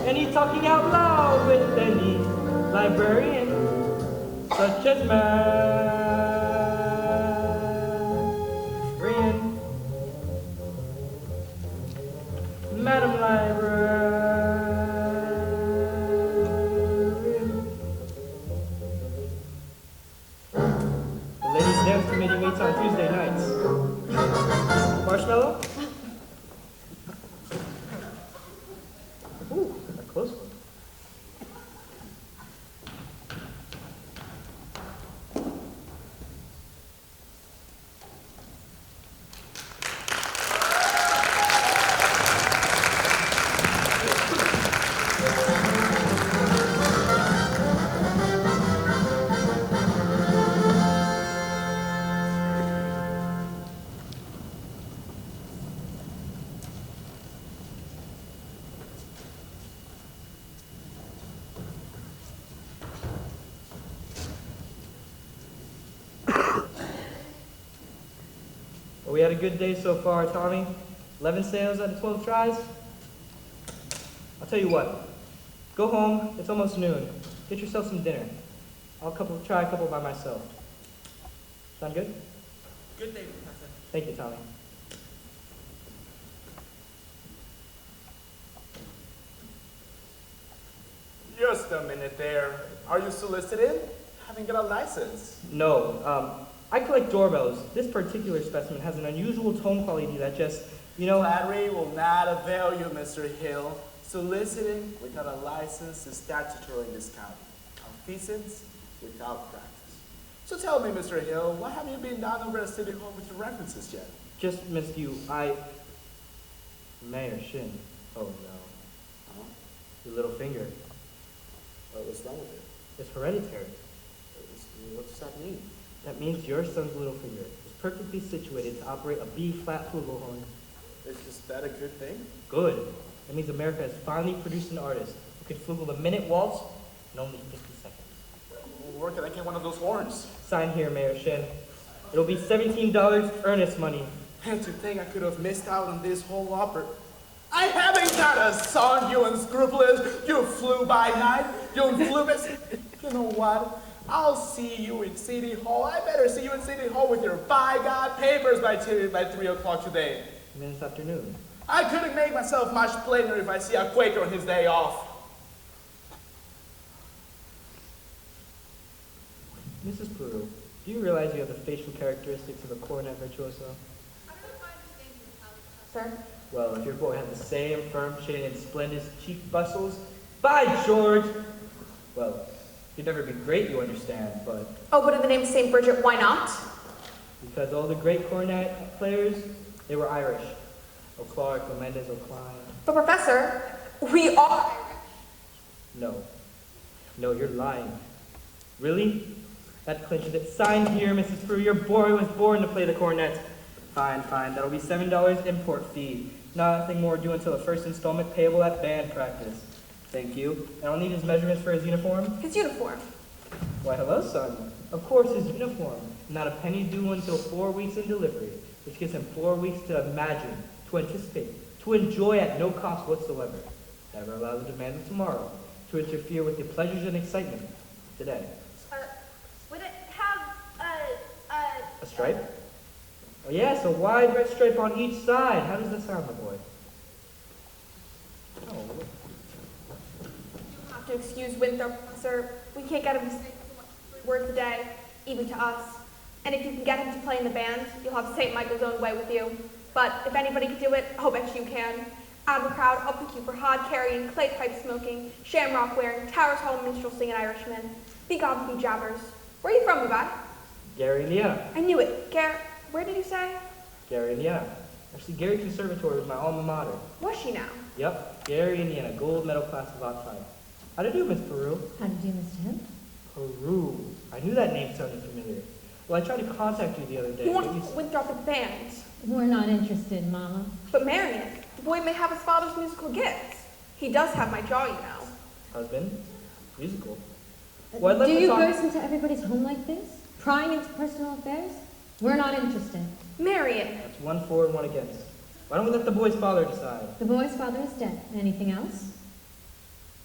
Any talking out loud with any librarian, such as Marion. Madam Librarian. The ladies' dance committee meets on Tuesday nights. Marshmallow? Ooh, a close one. Well, we had a good day so far, Tommy. 11 sales out of 12 tries. I'll tell you what. Go home. It's almost noon. Get yourself some dinner. I'll try a couple by myself. Sound good? Good day, Professor. Thank you, Tommy. Just a minute there. Are you soliciting? Haven't got a license. No, I collect doorbells. This particular specimen has an unusual tone quality that just, you know... Flattery will not avail you, Mr. Hill. Soliciting without a license is statutory in this county. Malfeasance without practice. So tell me, Mr. Hill, why haven't you been down over at City Hall with your references yet? Just missed you. Mayor Shin. Oh, no. Huh? Your little finger. What's wrong with it? It's hereditary. What does that mean? That means your son's little finger is perfectly situated to operate a B-flat flugelhorn. Is that a good thing? Good. That means America has finally produced an artist who can flugel the minute waltz in only 50 seconds. Where can I get one of those horns? Sign here, Mayor Shin. It'll be $17 earnest money. And to think I could have missed out on this whole opera. I haven't got a son, you unscrupulous. You flew by night. You influence. You know what? I'll see you in City Hall. I better see you in City Hall with your by God papers by 3 o'clock today. And then this afternoon. I couldn't make myself much plainer if I see a Quaker on his day off. Mrs. Peru, do you realize you have the facial characteristics of a cornet virtuoso? Sir? Well, if your boy had the same firm chin and splendid cheek bustles, by George! Well, he'd never be great, you understand, but Oh, but in the name of St. Bridget, why not? because all the great cornet players, they were Irish. O'Clark, Menendez, O'Klein. But Professor, we are. No. No, you're lying. Really? That clinches it. Signed here, Mrs. Peru. Your boy was born to play the cornet. Fine, fine. That'll be $7 import fee. Nothing more due until the first installment payable at band practice. Thank you. And I'll need his measurements for his uniform. His uniform. Why, hello, son. Of course, his uniform. Not a penny due until 4 weeks in delivery, which gives him 4 weeks to imagine, to anticipate, to enjoy at no cost whatsoever. Never allow the demands of tomorrow to interfere with the pleasures and excitement of today. Would it have A stripe? Oh, yes, a wide red stripe on each side. How does that sound, my boy? Oh, You have to excuse Winthrop, Professor. We can't get him to say too much words a day, even to us. And if you can get him to play in the band, you'll have St. Michael's own way with you. But if anybody can do it, I'll bet you can. Out of the crowd, I'll pick you for hod carrying, clay pipe smoking, shamrock wearing, Towers Hall minstrel singing Irishman. Be gone, be jabbers. Where are you from, Levi? Gary, Indiana. I knew it. Where did you say? Gary, Indiana. Actually, Gary Conservatory was my alma mater. Was she now? Yep, Gary, Indiana, gold medal class of Lot 5. How to do, Miss Peru? How do you do, Mr. Hill? Peru. I knew that name sounded familiar. Well, I tried to contact you the other day. You want but to you put Winthrop in the band. We're not interested, Mama. But Marion, the boy may have his father's musical gifts. He does have my jaw, you know. Husband? Musical. Well, I'd like Do to you talk- burst into everybody's home like this? Prying into personal affairs? We're not interested. Marion. That's 1 for and 1 against. Why don't we let the boy's father decide? The boy's father is dead. Anything else?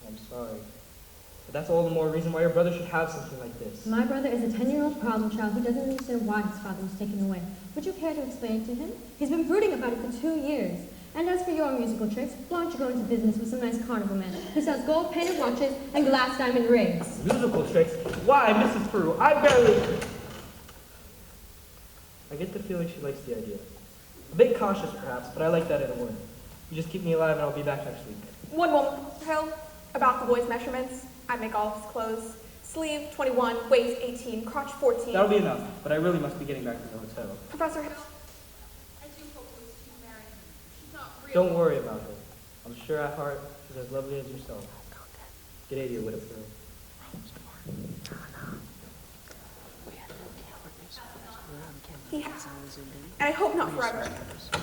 I'm sorry. But that's all the more reason why your brother should have something like this. My brother is a 10-year-old problem child who doesn't understand why his father was taken away. Would you care to explain it to him? He's been brooding about it for 2 years. And as for your musical tricks, why don't you go into business with some nice carnival man who sells gold-painted watches and glass diamond rings? Musical tricks? Why, Mrs. Peru? I get the feeling she likes the idea. A bit cautious, perhaps, but I like that in a woman. You just keep me alive and I'll be back next week. One moment, Mr. Hill. About the boy's measurements, I make all of his clothes. Sleeve 21, waist 18, crotch 14. That'll be enough, but I really must be getting back to the hotel. Professor Hill. I do hope to excuse Mary. She's not real. Don't worry about her. I'm sure at heart she's as lovely as yourself. Good day to you, widow Peru. He has. And I hope not forever.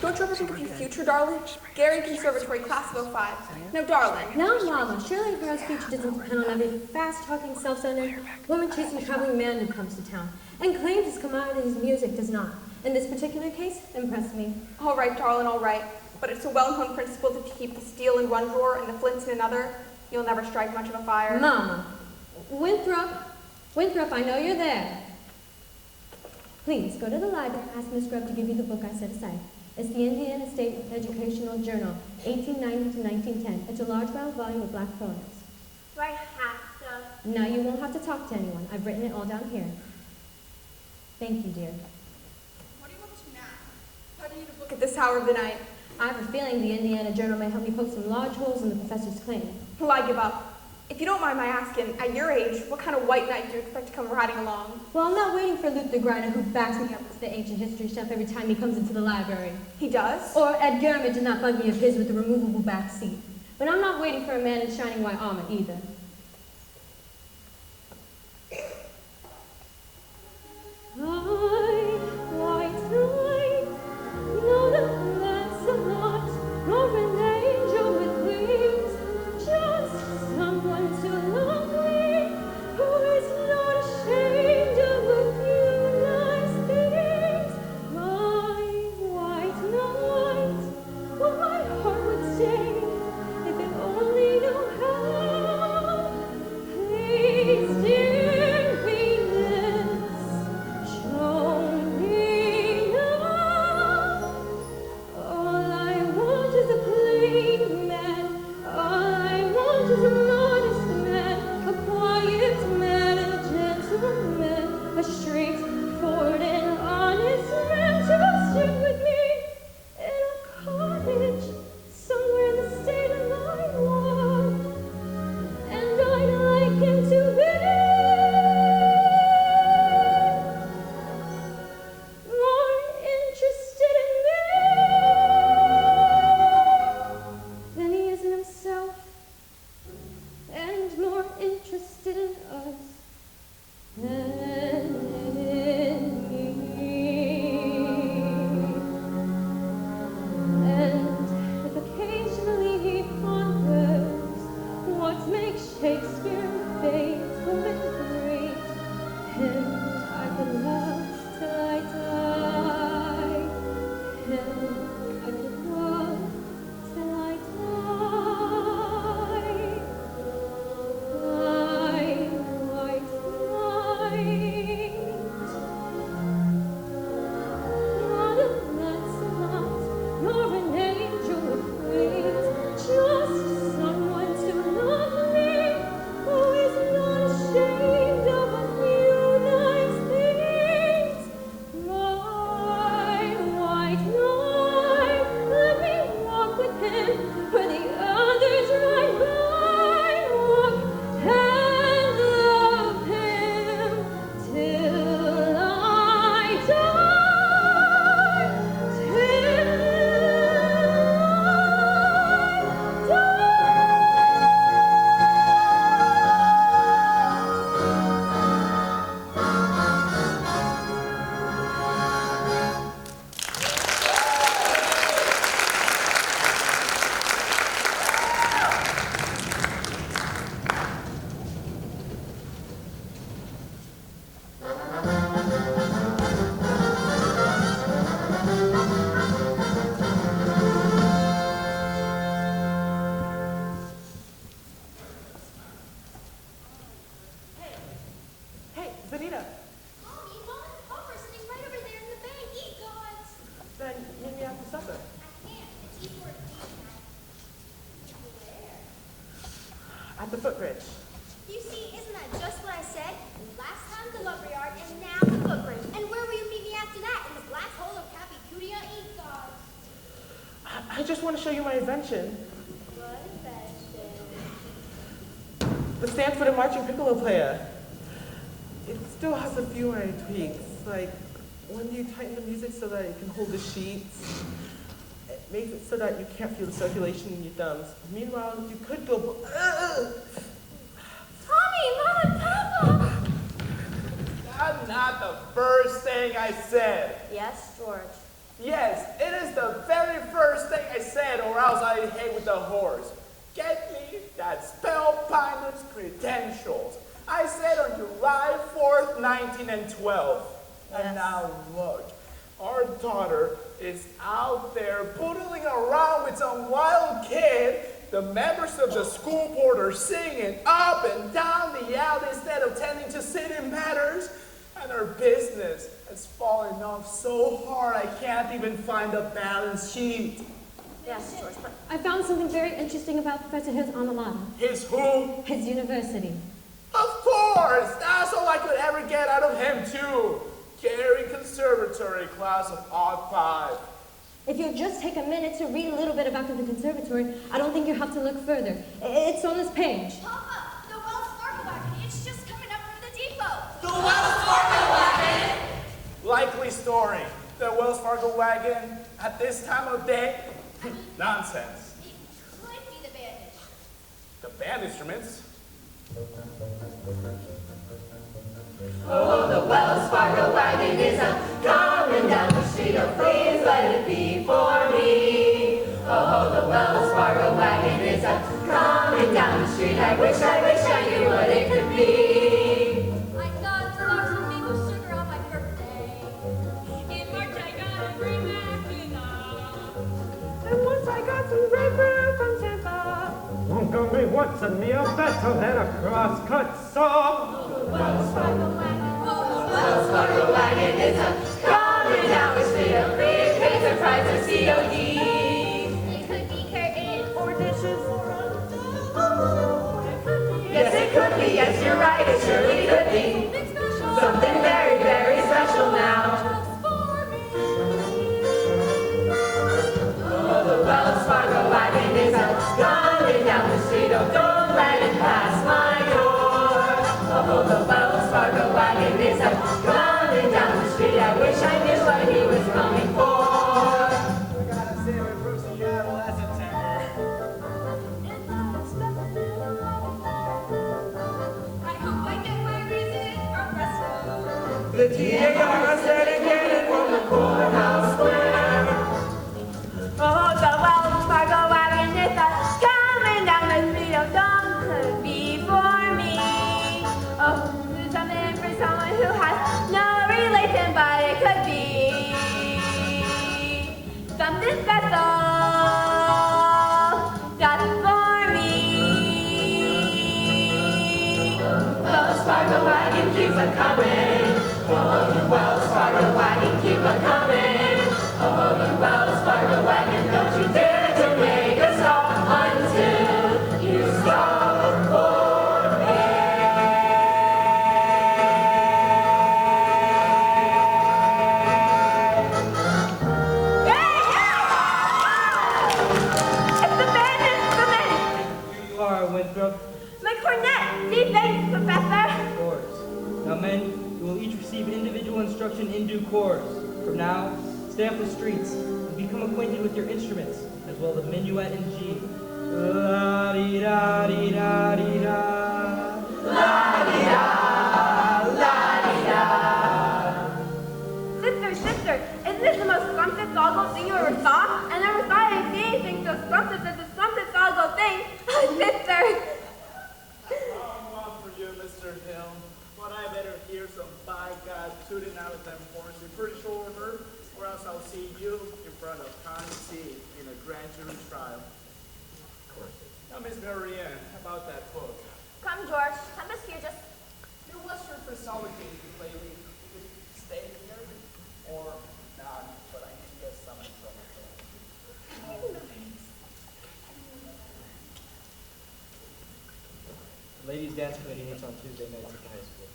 Don't you ever think of your future, darling? Gary Conservatory, class of 05. No, darling. Now, Mama, surely a girl's future doesn't depend on every fast-talking, self-centered, woman-chasing traveling man who comes to town. And claims his commodity's music does not. In this particular case, impress me. All right, darling, all right. But it's a well-known principle that if you keep the steel in one drawer and the flints in another, you'll never strike much of a fire. Mama, Winthrop, I know you're there. Please, go to the library and ask Miss Grubb to give you the book I set aside. It's the Indiana State Educational Journal, 1890 to 1910. It's a large-bound volume with black photos. do I have to? No, you won't have to talk to anyone. I've written it all down here. Thank you, dear. What are you up to now? How do you book at this hour of the night? I have a feeling the Indiana Journal may help me poke some large holes in the professor's claim. Well, I give up. If you don't mind my asking, at your age, what kind of white knight do you expect to come riding along? Well, I'm not waiting for Luke the Griner, who backs me up with the ancient history shelf every time he comes into the library. He does? Or Ed Garmage in that buggy of his with the removable back seat. But I'm not waiting for a man in shining white armor either. Who is not ashamed of a few nice things. want to show you my invention. What invention? The stand for the marching piccolo player. It still has a few minor tweaks, like when you tighten the music so that it can hold the sheets, it makes it so that you can't feel the circulation in your thumbs. Meanwhile, you could go. Tommy, Mom, Papa! That's not the first thing I said. Yes, George. Yes, it is the very first thing I said, or else I'd hate with the horse. Get me that spellbinder's credentials. I said on July 4th, 1912. And Yes. now look, our daughter is out there poodling around with some wild kid. The members of the school board are singing up and down the alley instead of tending to city matters. And her business has fallen off so hard I can't even find a balance sheet. Yes, George, but I found something very interesting about Professor Hill's alma mater, His who? his university. Of course! That's all I could ever get out of him, too. Gary Conservatory, class of Odd 5. If you'll just take a minute to read a little bit about the conservatory, I don't think you have to look further. It's on this page. Papa, the Wells Fargo wagon, it's just coming up from the depot. The Wells Fargo wagon! Likely story. The Wells Fargo wagon at this time of day? Nonsense. It could be the bandage. The band instruments? Oh, the Wells Fargo wagon is coming down the street. Oh, please let it be for me. Oh, the Wells Fargo wagon is coming down the street. I wish I knew what it could be. I got lots of maple sugar on my birthday. In March I got a great mackinac. And once I got some grapefruit from Tampa. Won't go me what's a meal better than a cross-cut saw. Wells Fargo wagon. Wells Fargo wagon is coming down the street. A prepaid surprise or COD. It could be curtains Or dishes. Yes, it could be. Yes, you're right. It surely could be. big special. Something very, very special now. Just for me. Oh, the Wells Fargo wagon is coming down the street. Oh, don't let it pass my door. Oh, the Wells Fargo wagon is coming down the street. I wish I knew what he was coming for. I gotta say, my first Seattle last September. I hope I get my reason from Bristol. The TAR is dedicated from the courthouse square. Oh, the Wells Fargo wagon is coming down the street. Oh, don't could be for me. Oh, something for someone who has no relation, but it could be something special just for me. Wells Fargo wagon keeps on coming. Oh, the Wells Fargo wagon keeps on coming. Oh, the Wells Fargo wagon, don't you dare to make a stop until you stop for me. It's the band instrument! You are, Winthrop. My cornet. Gee, thanks, Professor. Of course. Now, men, you will each receive individual instruction in due course. From now, stay off the streets and become acquainted with your instruments, as well as the minuet in G. La-dee-da-dee-da-dee-da. Sister, isn't this the most scrumptious doggo thing you ever saw? I never saw anything so scrumptious as the scrumptious doggo thing. Sister. Well for you, Mr. Hill. But I better hear some by God tooting out of them horns in pretty short order, or else I'll see you in front of Connie C. in a grand jury trial. Now, Miss Marianne, how about that book? Come, George. Come this here, just. You know, what's your philosophy lately? You could stay here or not, but I need to get some from it. The ladies' dance committee meets on Tuesday nights at the high school.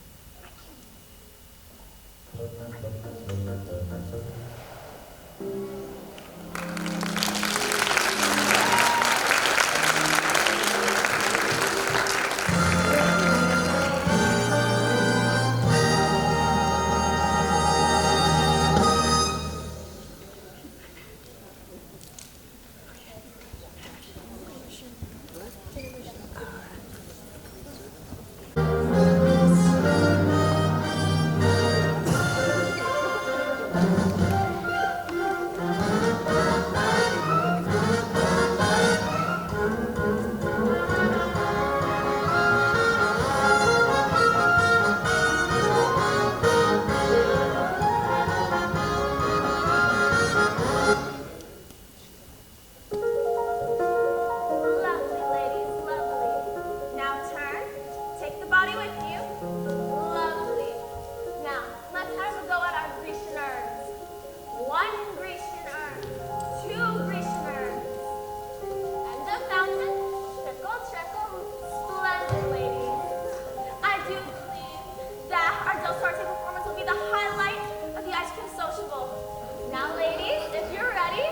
ice cream sociable. Now, ladies, if you're ready,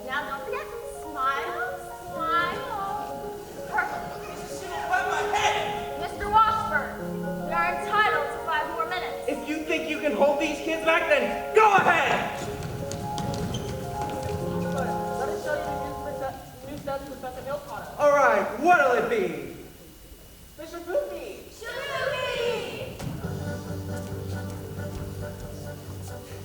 now don't forget, smile, smile. Perfect. Above my head! Mr. Washburn, we are entitled to 5 more minutes. If you think you can hold these kids back, then go ahead! Let us show you the new stuff Professor Hill taught us. All right, what'll it be? Mr. Poopy!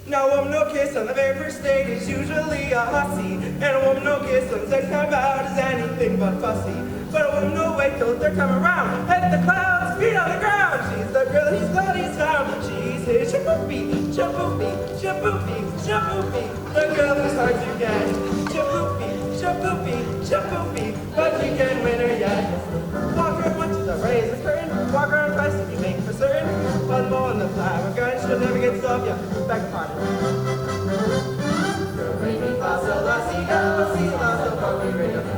No woman, no kiss on the very first date is usually a hussy. And a woman, no kiss on the second time out is anything but fussy. But a woman, no wait till the third time around. Head in the clouds, feet on the ground. She's the girl he's glad he's found. She's his shaboopy, shaboopy, shaboopy, shaboopy. The girl who's hard to get. Shaboopy, shaboopy, shaboopy. But you can win her yet. Walk her once, she's a raise the curtain. Walk her on twice if you make for certain. One more on the flower gun, she'll never get soft, yeah. Back apart.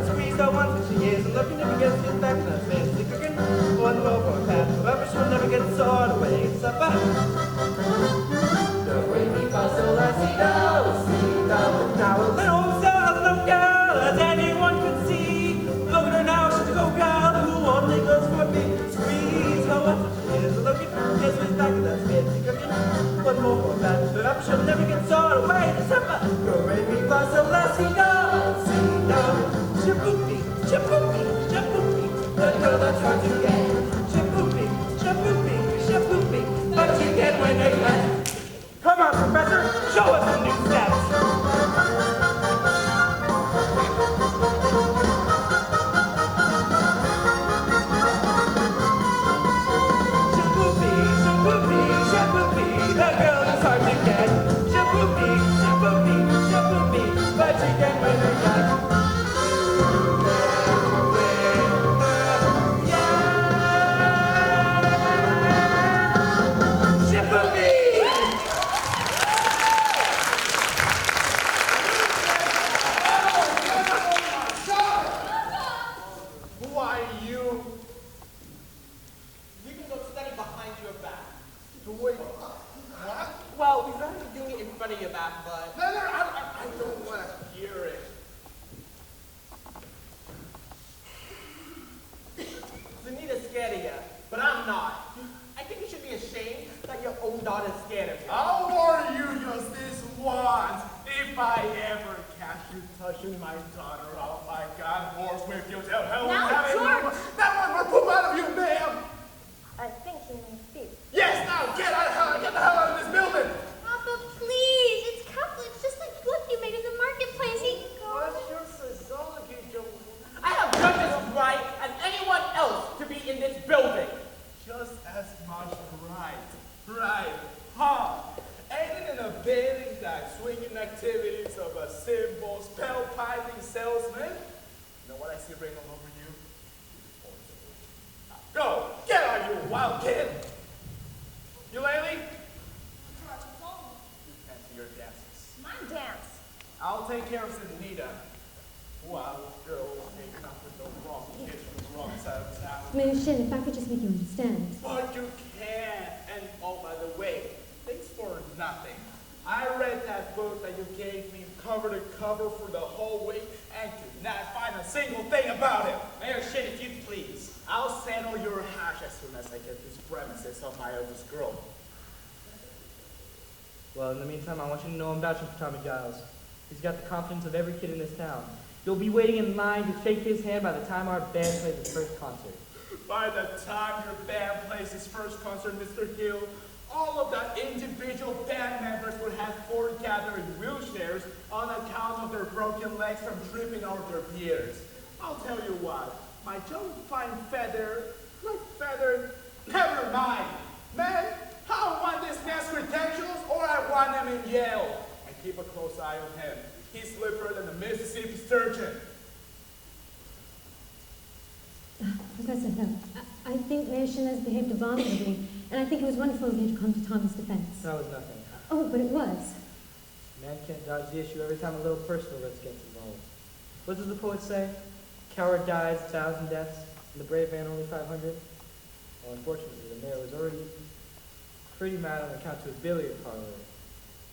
Squeeze her once and she isn't looking if you get to back and that's fancy cooking. One more for a path, however she'll never get sawed away. So back. Now a little south no girl as anyone could see. Look at her now, she's a go girl who only goes for me. Squeeze her once and she isn't looking. Yes, she's back and that's fancy cooking. One more for a path, however she'll never get sawed away. So back. Shaboopy, shaboopy, shaboopy. The girl that's hard to get. Shaboopy, shaboopy, shaboopy. But you get when they get. Come on, Professor, show us the new steps. Shaboopy, shaboopy, shaboopy. The girl that's hard to get. Shaboopy, shaboopy, shaboopy. But you get when they get. Well, we'd rather be doing it in front of your back, but... No, I don't want to hear it. Sunita's scared of you, but I'm not. I think you should be ashamed that your own daughter's scared of you. I'll warn you just this once. If I ever catch you touching my daughter, oh my God, horse whip you till hell. Now, George! That one will poop out of you, ma'am! I think he means feet. Yes, now get the hell out of this building! Papa, please! It's cutlets, just like what you made in the marketplace. What's your physiology, Joe? I have just as right as anyone else to be in this building. Just as much right, huh? Aiding and abetting that swinging activities of a simple, spell-piping salesman. You know what I see written all over you? Go! Get out, you wild kid! Eulalie? You fancy your dances. My dance. I'll take care of Sunita. Wild girls hanging out with the wrong kids from the wrong side of town. Mayor Shin, if I could just make you understand. But you can't. And oh, by the way, thanks for nothing. I read that book that you gave me cover to cover for the whole week and could not find a single thing about it. Mayor Shin, if you'd please. I'll settle your hash as soon as I get these premises of my oldest girl. Well, in the meantime, I want you to know I'm vouching for Tommy Giles. He's got the confidence of every kid in this town. You'll be waiting in line to shake his hand by the time our band plays its first concert. By the time your band plays its first concert, Mr. Hill, all of the individual band members would have foregather in wheelchairs on account of their broken legs from tripping over their beers. I'll tell you what, my Joe fine feather, like feather, never mind. Man, I want this man's credentials or I want him in jail. And keep a close eye on him. He's slippery than the Mississippi sturgeon. Professor Hill, I think Mayor Shin has behaved abominably, and I think it was wonderful of you to come to Tommy's defense. That was nothing. Oh, but it was. Man can't dodge the issue every time a little personal risk gets involved. What does the poet say? Coward dies 1,000 deaths, and the brave man only 500? Well, unfortunately, the mayor was already pretty mad on account to his billiard parlor.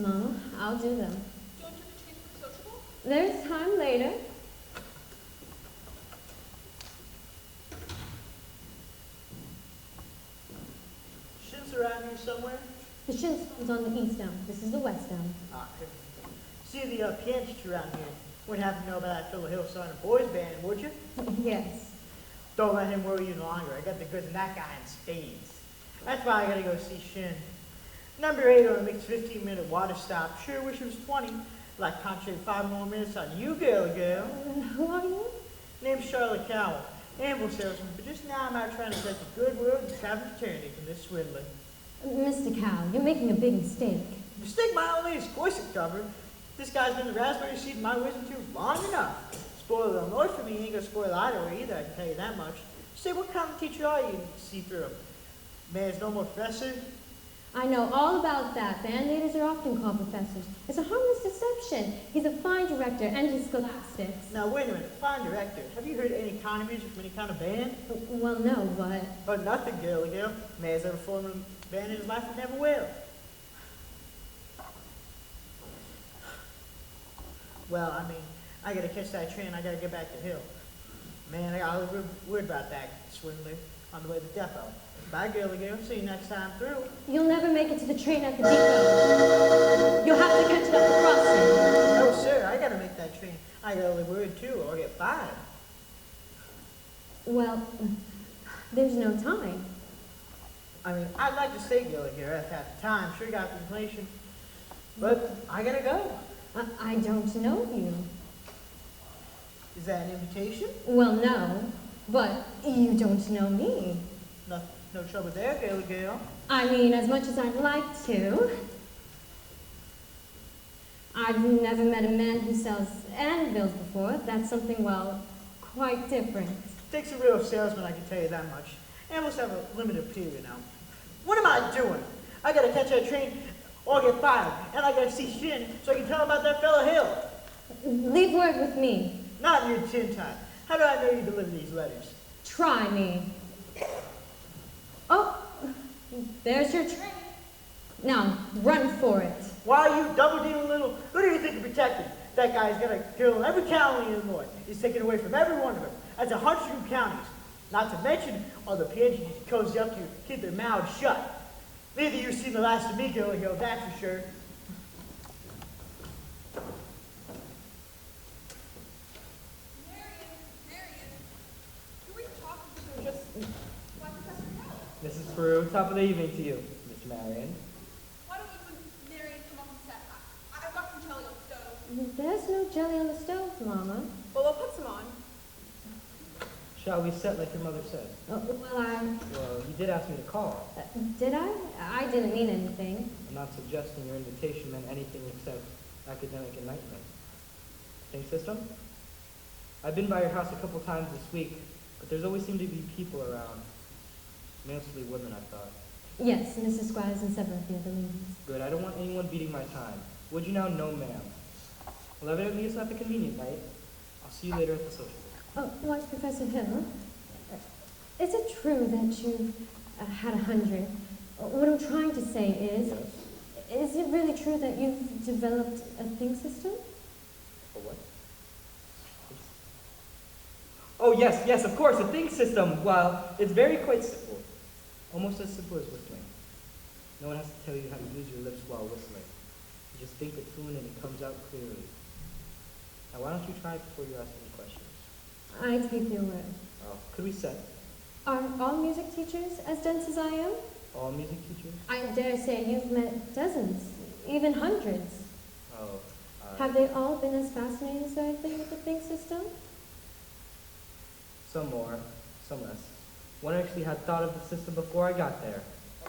Mama. I'll do them. Don't you have to change for sociable? There's time later. Shins around here somewhere? The shin school's on the east elm. This is the west elm. Ah, good. See the piano teacher around here. Wouldn't happen to know about that Phil Hill starting a boys band, would you? Yes. Don't let him worry you no longer. I got the goods on that guy in spades. That's why I gotta go see Shin. Number 8 on the mixed 15-minute water stop. Sure wish it was 20. Like concentrate 5 more minutes on you, girl. Who are you? Name's Charlotte Cowell. Amble salesman, but just now I'm out trying to get the good word and travel eternity from this swindler. Mr. Cow, you're making a big mistake. Mistake my only is corset cover. This guy's been the raspberry seed in my wisdom tooth long enough. Spoil Illinois for me, he ain't gonna spoil Iowa either, I can tell you that much. Say, what kind of teacher are you to see through him? Man's no more professor? I know all about that. Band-aiders are often called professors. It's a harmless deception. He's a fine director and he's scholastics. Now, wait a minute, fine director. Have you heard any kind of music from any kind of band? Well, no, but... Oh, nothing, girl. Man's ever formed a band in his life and never will. Well, I mean, I gotta catch that train. I gotta get back to Hill. Man, I got a word about that swindler on the way to the depot. Bye, girl. See you next time through. You'll never make it to the train at the depot. You'll have to catch it at the crossing. No, sir. I gotta make that train. I got a word, too, or I'll get fired. Well, there's no time. I mean, I'd like to stay, girl, at the time. Sure got the inflation. But I gotta go. I don't know you. Is that an invitation? Well, no, but you don't know me. No trouble there, girl. I mean, as much as I'd like to. I've never met a man who sells anvils before. That's something, well, quite different. Takes a real salesman, I can tell you that much. Anvils have a limited period now. What am I doing? I gotta catch that train or get fired. And I gotta see Shin so I can tell him about that fellow Hill. Leave word with me. Not in your tin time. How do I know you deliver these letters? Try me. Oh, there's your train. Now, run for it. Why are you double-dealing little? Who do you think you're protecting? That guy's got a girl in every county in Illinois. He's taken away from every one of them. That's 100 counties. Not to mention all the pigeons he cozy up to keep their mouths shut. Neither of you seen the last of me, girl, that's for sure. Mrs. Peru, top of the evening to you, Miss Marion. Why don't you and Marion come up and set? I've got some jelly on the stove. There's no jelly on the stove, Mama. Well, we'll put some on. Shall we set like your mother said? Well, Well, you did ask me to call. Did I? I didn't mean anything. I'm not suggesting your invitation meant anything except academic enlightenment. Think system? I've been by your house a couple times this week, but there's always seemed to be people around. Mostly women, I thought. Yes, Mrs. Squires and several of the other ladies. Good, I don't want anyone beating my time. Would you now? No, ma'am. Well, evidently it's not the convenient night. I'll see you later at the social. Oh, why, Professor Hill? Is it true that you've had 100? What I'm trying to say is, is it really true that you've developed a think system? A what? Oh, yes, of course, a think system. Well, it's very quite simple. Almost as simple as whistling. No one has to tell you how to use your lips while whistling. You just think a tune and it comes out clearly. Now, why don't you try it before you ask any questions? I take your word. Oh, could we set? Are all music teachers as dense as I am? All music teachers? I dare say you've met dozens, even hundreds. Oh, Have they all been as fascinated as I've been with the think system? some more, some less. One actually had thought of the system before I got there,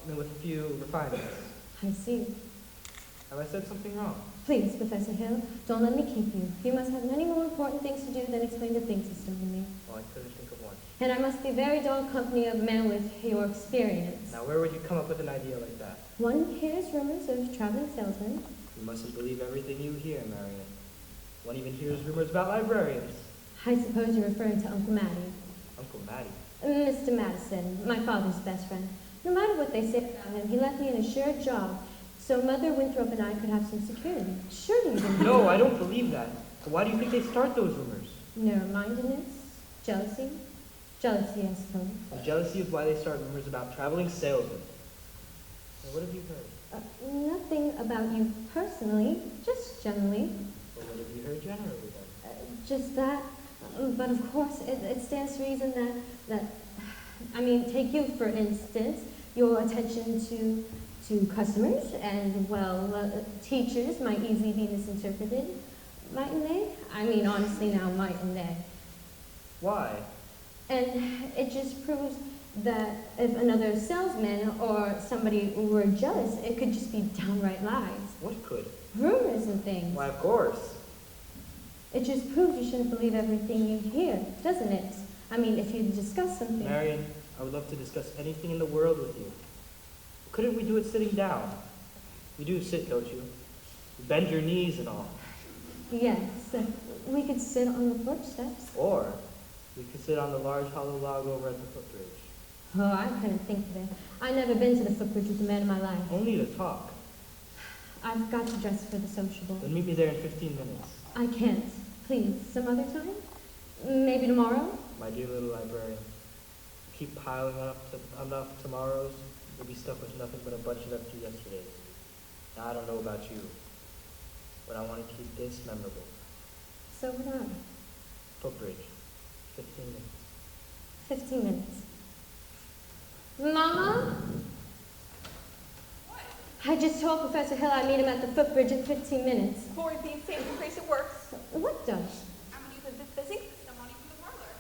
and with a few refinements. I see. Have I said something wrong? Please, Professor Hill, don't let me keep you. You must have many more important things to do than explain the think system to me. Well, I couldn't think of one. And I must be very dull company of men with your experience. Now, where would you come up with an idea like that? One hears rumors of traveling salesmen. You mustn't believe everything you hear, Marion. One even hears rumors about librarians. I suppose you're referring to Uncle Matty. Uncle Matty. Mr. Madison, my father's best friend. No matter what they say about him, he left me an assured job so Mother Winthrop and I could have some security. Surely you didn't. No, I don't believe that. But why do you think they start those rumors? Narrow-mindedness, jealousy, I suppose. And jealousy is why they start rumors about traveling salesmen. Now, what have you heard? Nothing about you personally, just generally. Well, what have you heard generally then? Just that. But of course, it stands to reason that, I mean, take you for instance, your attention to customers and, well, teachers might easily be misinterpreted, mightn't they? I mean, honestly now, mightn't they? Why? And it just proves that if another salesman or somebody were jealous, it could just be downright lies. What could? Rumors and things. Why, of course. It just proves you shouldn't believe everything you hear, doesn't it? I mean, if you discuss something. Marion, I would love to discuss anything in the world with you. Couldn't we do it sitting down? You do sit, don't you? You bend your knees and all. Yes, we could sit on the porch steps. Or we could sit on the large hollow log over at the footbridge. Oh, I couldn't think of it. I've never been to the footbridge with the man of my life. Only to talk. I've got to dress for the sociable. Then meet me there in 15 minutes. I can't. Please, some other time? Maybe tomorrow? My dear little librarian, keep piling up enough tomorrows, you'll be stuck with nothing but a bunch of empty yesterdays. Now, I don't know about you, but I want to keep this memorable. So would I. Footbridge, 15 minutes. 15 minutes. Mama? I just told Professor Hill I'd meet him at the footbridge in 15 minutes. For the insane increase, it works. What does? I'm gonna use a bit busy, so I'm only from the parlor.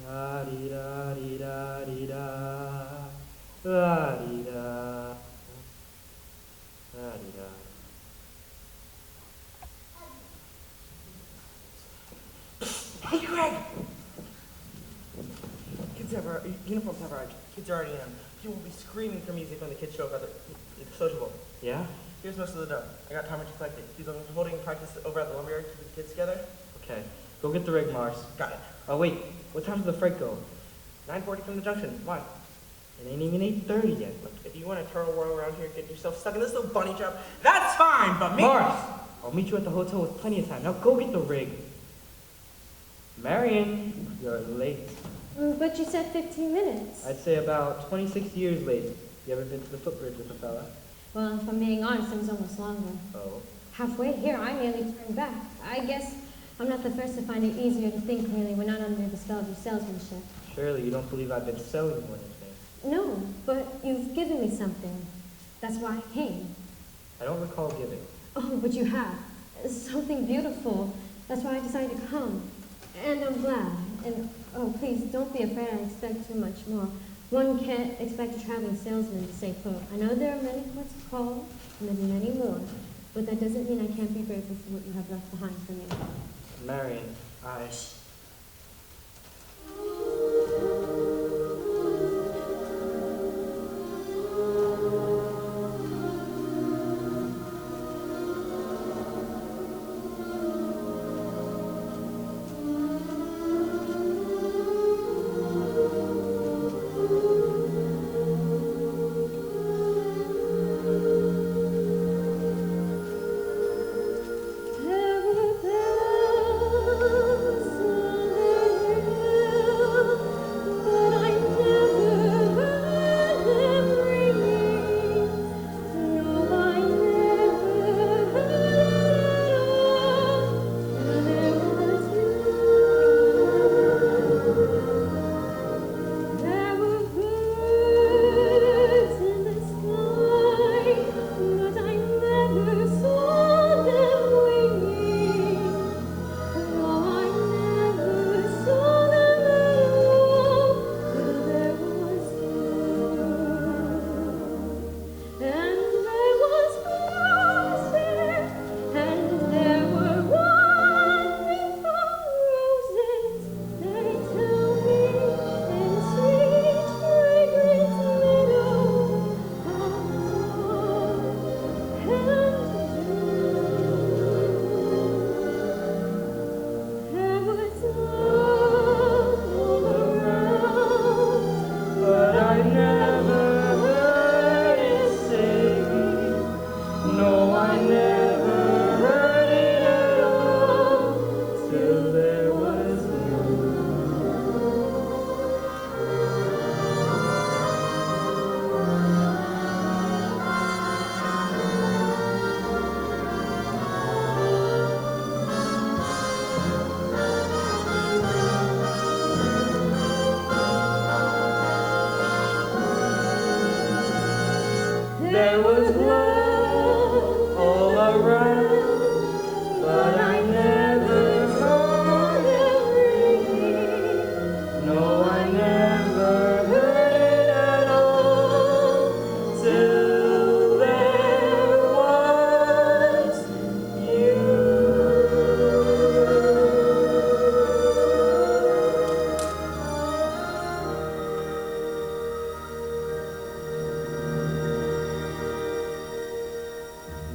La-dee-da-dee-da-dee-da. La-dee-da. La-dee-da. Hey, Greg! Uniforms have arrived. Kids are already in. People will be screaming for music when the kids show up at the sociable. Yeah? Here's most of the dough. I got Thomas to collect it. He's holding practice over at the lumberyard to keep the kids together. Okay. Go get the rig, Mars. Got it. Oh, wait. What time does the freight go? 9:40 from the junction. Why? It ain't even 8:30 yet. Look, if you want to turtle whirl around here and get yourself stuck in this little bunny job, that's fine, but me... Mars! I'll meet you at the hotel with plenty of time. Now go get the rig. Marion, you're late. But you said 15 minutes. I'd say about 26 years late. You ever been to the footbridge with a fella? Well, if I'm being honest, it was almost longer. Oh. Halfway here, I nearly turned back. I guess I'm not the first to find it easier to think really when not under the spell of your salesmanship. Surely you don't believe I've been selling you anything. No, but you've given me something. That's why I came. I don't recall giving. Oh, but you have. Something beautiful. That's why I decided to come. And I'm glad. And, oh, please, don't be afraid I expect too much more. One can't expect a traveling salesman to stay put. I know there are many ports of call, and there'll be many more. But that doesn't mean I can't be grateful for what you have left behind for me. Marion, I... There were bells on the hill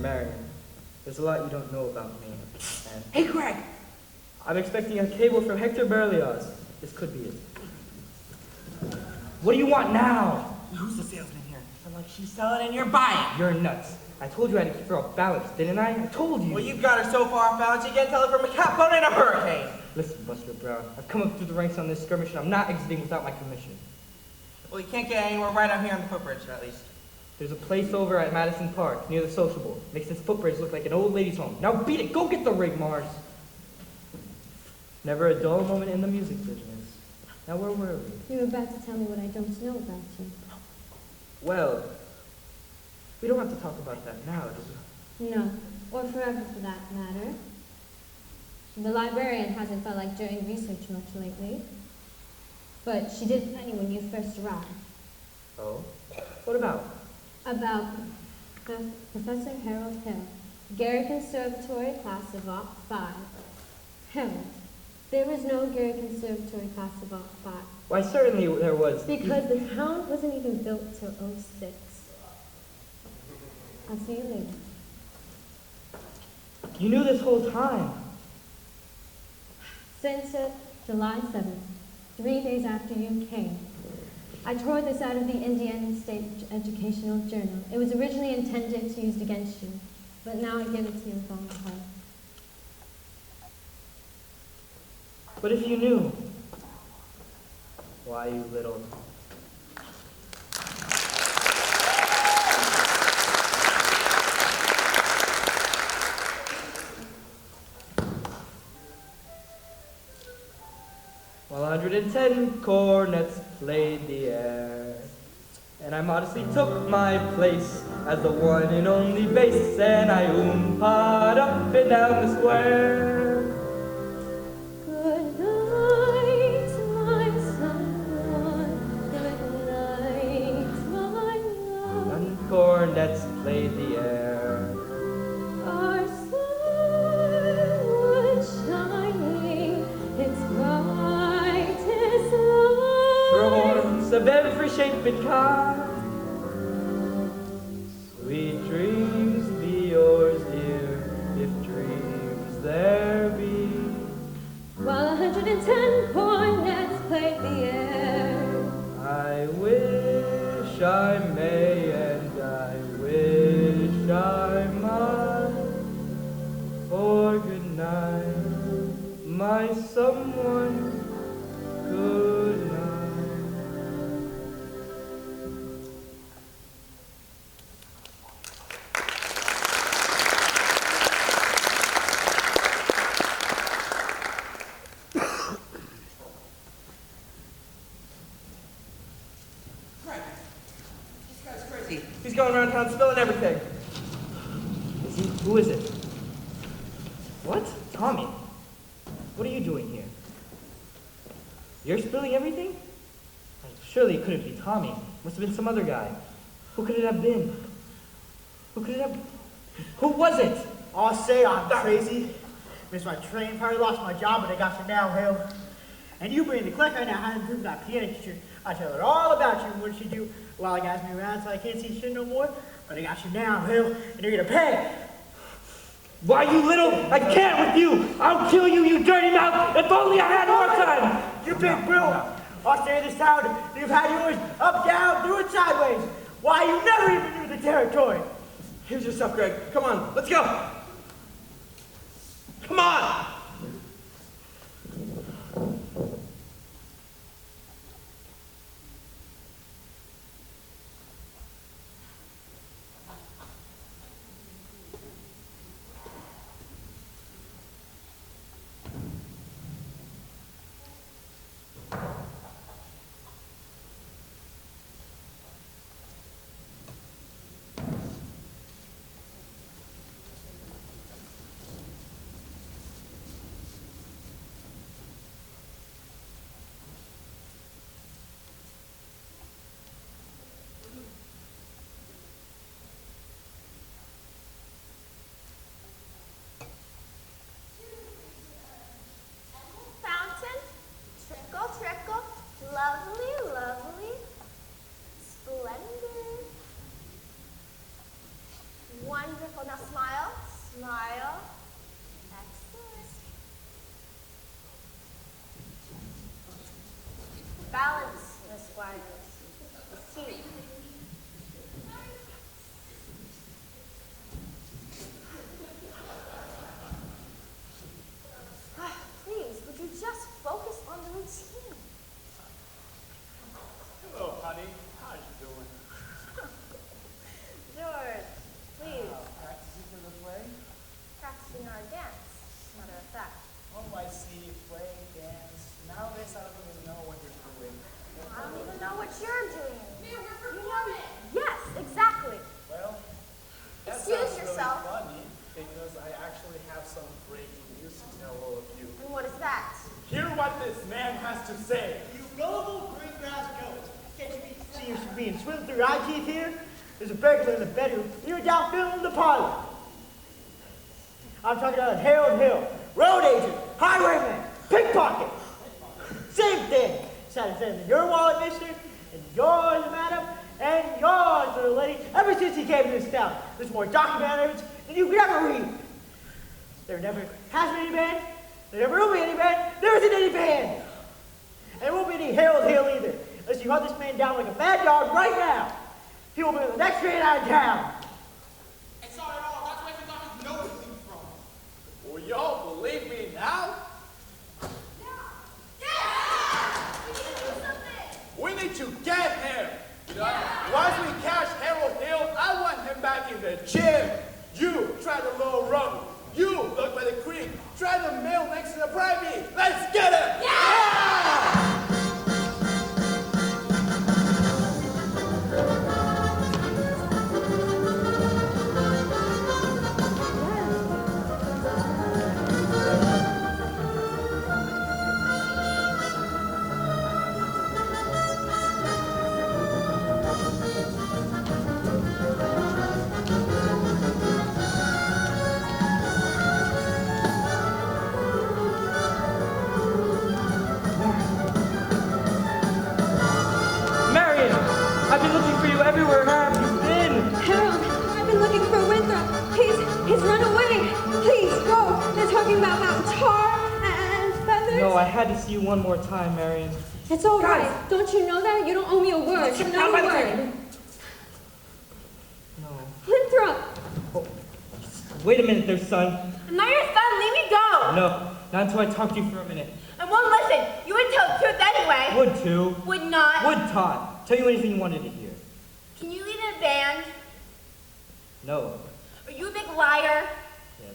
Marion. There's a lot you don't know about me. And Hey, Greg! I'm expecting a cable from Hector Berlioz. This could be it. What do you want now? Who's the salesman here? I'm like, she's selling and you're buying. You're nuts. I told you I had to keep her off balance, didn't I? I told you. Well, you've got her so far off balance, you can't tell her from a cat boat in a hurricane. Listen, Buster Brown, I've come up through the ranks on this skirmish and I'm not exiting without my commission. Well, you can't get anywhere right out here on the footbridge, at least. There's a place over at Madison Park, near the sociable. Makes this footbridge look like an old lady's home. Now beat it! Go get the rig, Mars! Never a dull moment in the music business. Now where were we? You were about to tell me what I don't know about you. Well, we don't have to talk about that now, do we? No, or forever for that matter. The librarian hasn't felt like doing research much lately. But she did plenty when you first arrived. Oh? What about? About Professor Harold Hill, Gary Conservatory class of Op 5. Harold, there was no Gary Conservatory class of Op 5. Why, certainly there was. Because the town wasn't even built till '06. I'll see you later. You knew this whole time. Since July 7th, 3 days after you came. I tore this out of the Indiana State Educational Journal. It was originally intended to use against you, but now I give it to you with all my heart. But if you knew, why, you little... While 110 cornets played the air, and I modestly took my place as the one and only bass, and I oompah'd up and down the square. Good night, my son. Good night, my love. And cornets played the air. Our sun was shining, its brightest light. Horns of every shape and kind. Sweet dreams be yours, dear, if dreams there be. While 110 cornets played the air. I wish I may and I wish I might. For good night, my someone, good night. He's going around town spilling everything. Is he? Who is it? What? Tommy? What are you doing here? You're spilling everything? Surely it couldn't be Tommy. Must have been some other guy. Who could it have been? Who could it have... Who was it? I'll say I'm crazy. Missed my train, probably lost my job, but I got you now, Hill. And you being the clique right now, I improved that piano teacher. I tell her all about you and what she do while he has me around so I can't see shit no more. But I got you now, Hill, and you're gonna pay. Why, you little... I can't with you! I'll kill you, you dirty mouth! If only I had more time! You big bro. I'll stay in this town. You've had yours up, down, through and sideways. Why, you never even knew the territory. Here's your stuff, Greg. Come on, let's go. Come on! Wonderful. Now smile. Smile. Excellent. Balance, Miss Squires. The teeth. Please, would you just focus on the routine? Hello, honey. How you doing? George, please. Practicing for the play? Practicing our dance, as a matter of fact. Oh, I see. Play, dance. Nowadays, I don't even know what you're doing. I don't even know what you're doing. Yes, exactly. Well, that Excuse sounds yourself. really funny because I actually have some breaking news to tell all of you. And what is that? Hear what this man has to say. You gullible green grass goats. Can't you see you're being swindled through your eye teeth here? There's a burglar in the bedroom. You're down filming the parlor. I'm talking about Harold Hill, road agent, highwayman, pickpocket. Same thing. Decided to send in your wallet, mister, and yours, madam, and yours, little lady. Ever since he came to this town, there's more documented evidence than you could ever read. There never has been any band. There never will be any band. There isn't any band. And there won't be any Harold Hill either, unless you hunt this man down like a bad dog right now. He will be on the next train out of town. It's not at all. That's where the doctors know where he's from. Will y'all believe me now? We need to get him. Once we catch Harold Hill, I want him back in the gym. You try the low rung. You look by the creek. Try the mill next to the private. Let's get him! Yeah! I've been looking for you everywhere. Where have you been? Harold, I've been looking for Winthrop. He's run away. Please, go. They're talking about mountain tar and feathers. No, I had to see you one more time, Marion. It's all right. Don't you know that? You don't owe me a word. Sit Not down a by the word. table. No. Winthrop. Oh, wait a minute there, son. I'm not your son. Leave me go. No, not until I talk to you for a minute. I won't listen. You would tell the truth anyway. Would too. Would not. Would Todd. Tell you anything you wanted to hear. Can you lead a band? No. Are you a big liar? Yes.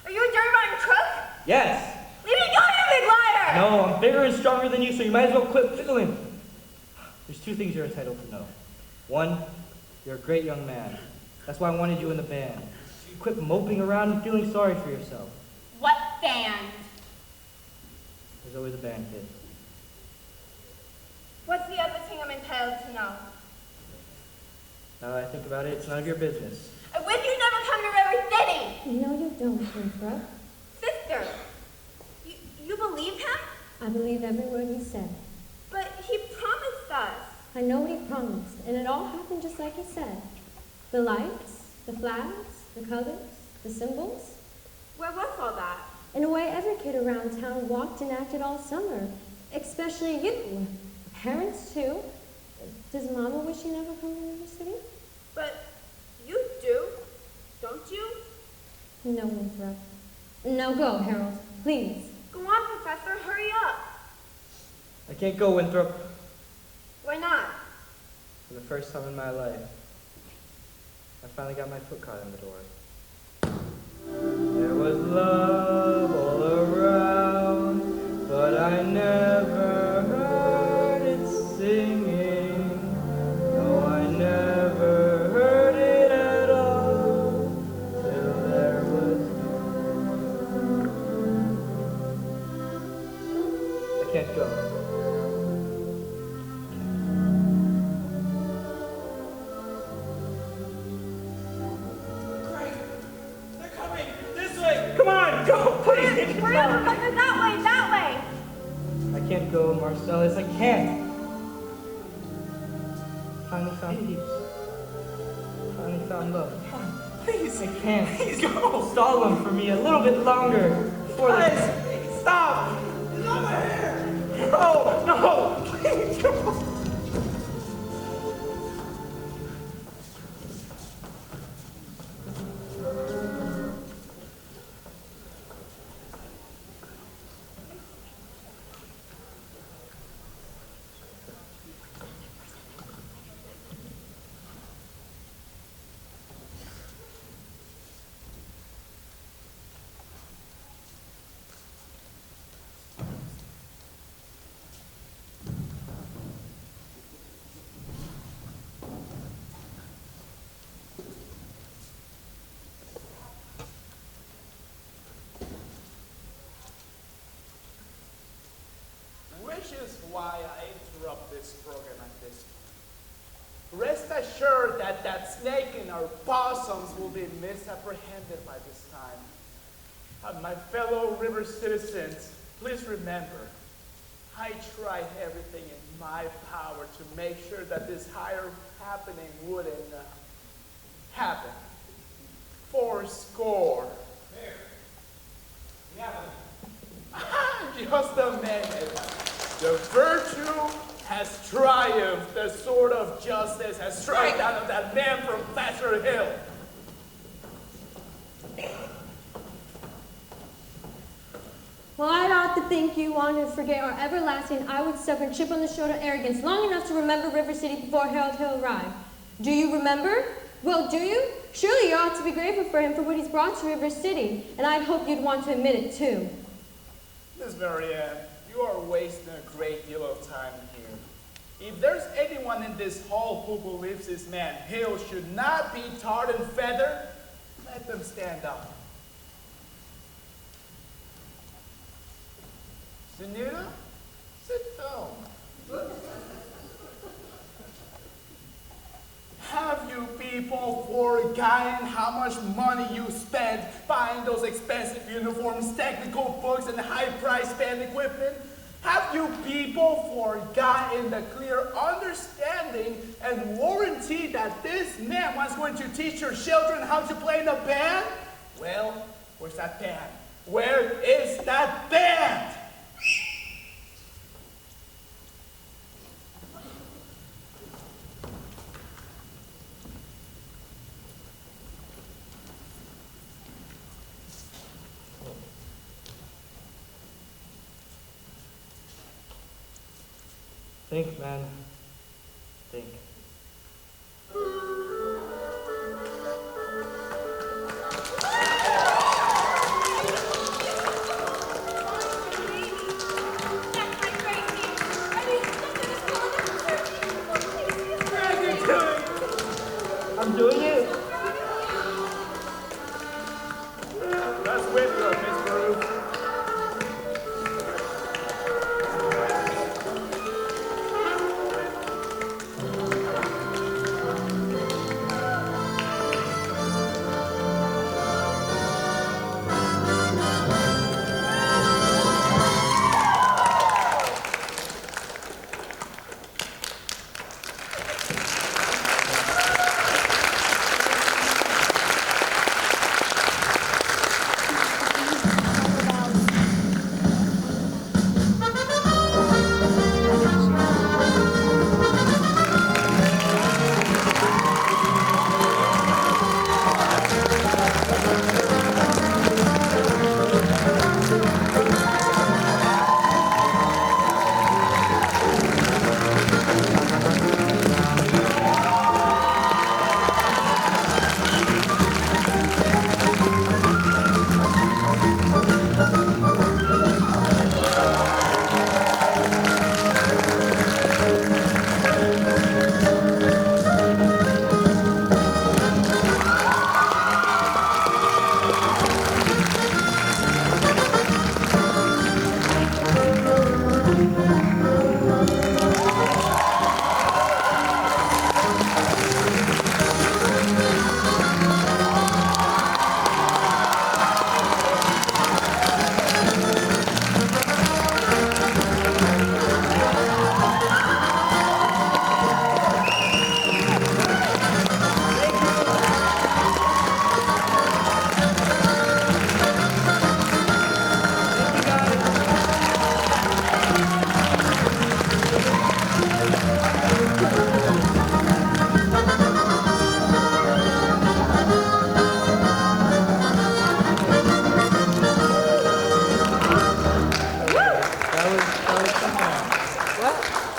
Are you a dirty rotten crook? Yes. Leave me go, you big liar! No, I'm bigger and stronger than you, so you might as well quit fiddling. There's two things you're entitled to know. One, you're a great young man. That's why I wanted you in the band. So you quit moping around and feeling sorry for yourself. What band? There's always a band, kid. What's the other thing I'm entitled to know? Now that I think about it, it's none of your business. I wish you never come to River City! No, you don't, Winthrop. Sister, you believe him? I believe every word he said. But he promised us. I know what he promised, and it all happened just like he said. The lights, the flags, the colors, the symbols. Where was all that? In a way, every kid around town walked and acted all summer, especially you. Parents, too. Does Mama wish you never come to River City? But you do, don't you? No, Winthrop. No, go, Harold. Please. Go on, Professor, hurry up. I can't go, Winthrop. Why not? For the first time in my life, I finally got my foot caught in the door. There was love all around, but I never heard it singing. No, I never heard it at all, till there was you. I can't go. Come on, go, please. Hurry up, Professor, that way, that way. I can't go, Marcellus, I can't. Finally found peace. Finally found love. Please. I can't. Please go. Stall them for me a little bit longer before they... Please, stop. It's not my hair. No, no, please, no. Which is why I interrupt this program at this point. Rest assured that that snake and our possums will be misapprehended by this time. My fellow river citizens, please remember, I tried everything in my power to make sure that this higher happening wouldn't happen. 4 score. There. We have it. Just a minute. The virtue has triumphed. The sword of justice has struck down on that man from Thatcher Hill. Well, I ought to think you want to forget our everlasting I would suffer chip on the shoulder arrogance long enough to remember River City before Harold Hill arrived. Do you remember? Well, do you? Surely you ought to be grateful for him for what he's brought to River City, and I'd hope you'd want to admit it too. Miss Marianne, you are wasting a great deal of time here. If there's anyone in this hall who believes this man Hill should not be tarred and feathered, let them stand up. Sunita, sit down. Have you people forgotten how much money you spent buying those expensive uniforms, technical books, and high-priced band equipment? Have you people forgotten the clear understanding and warranty that this man was going to teach your children how to play in a band? Well, where's that band? Where is that band? Think, man. Think.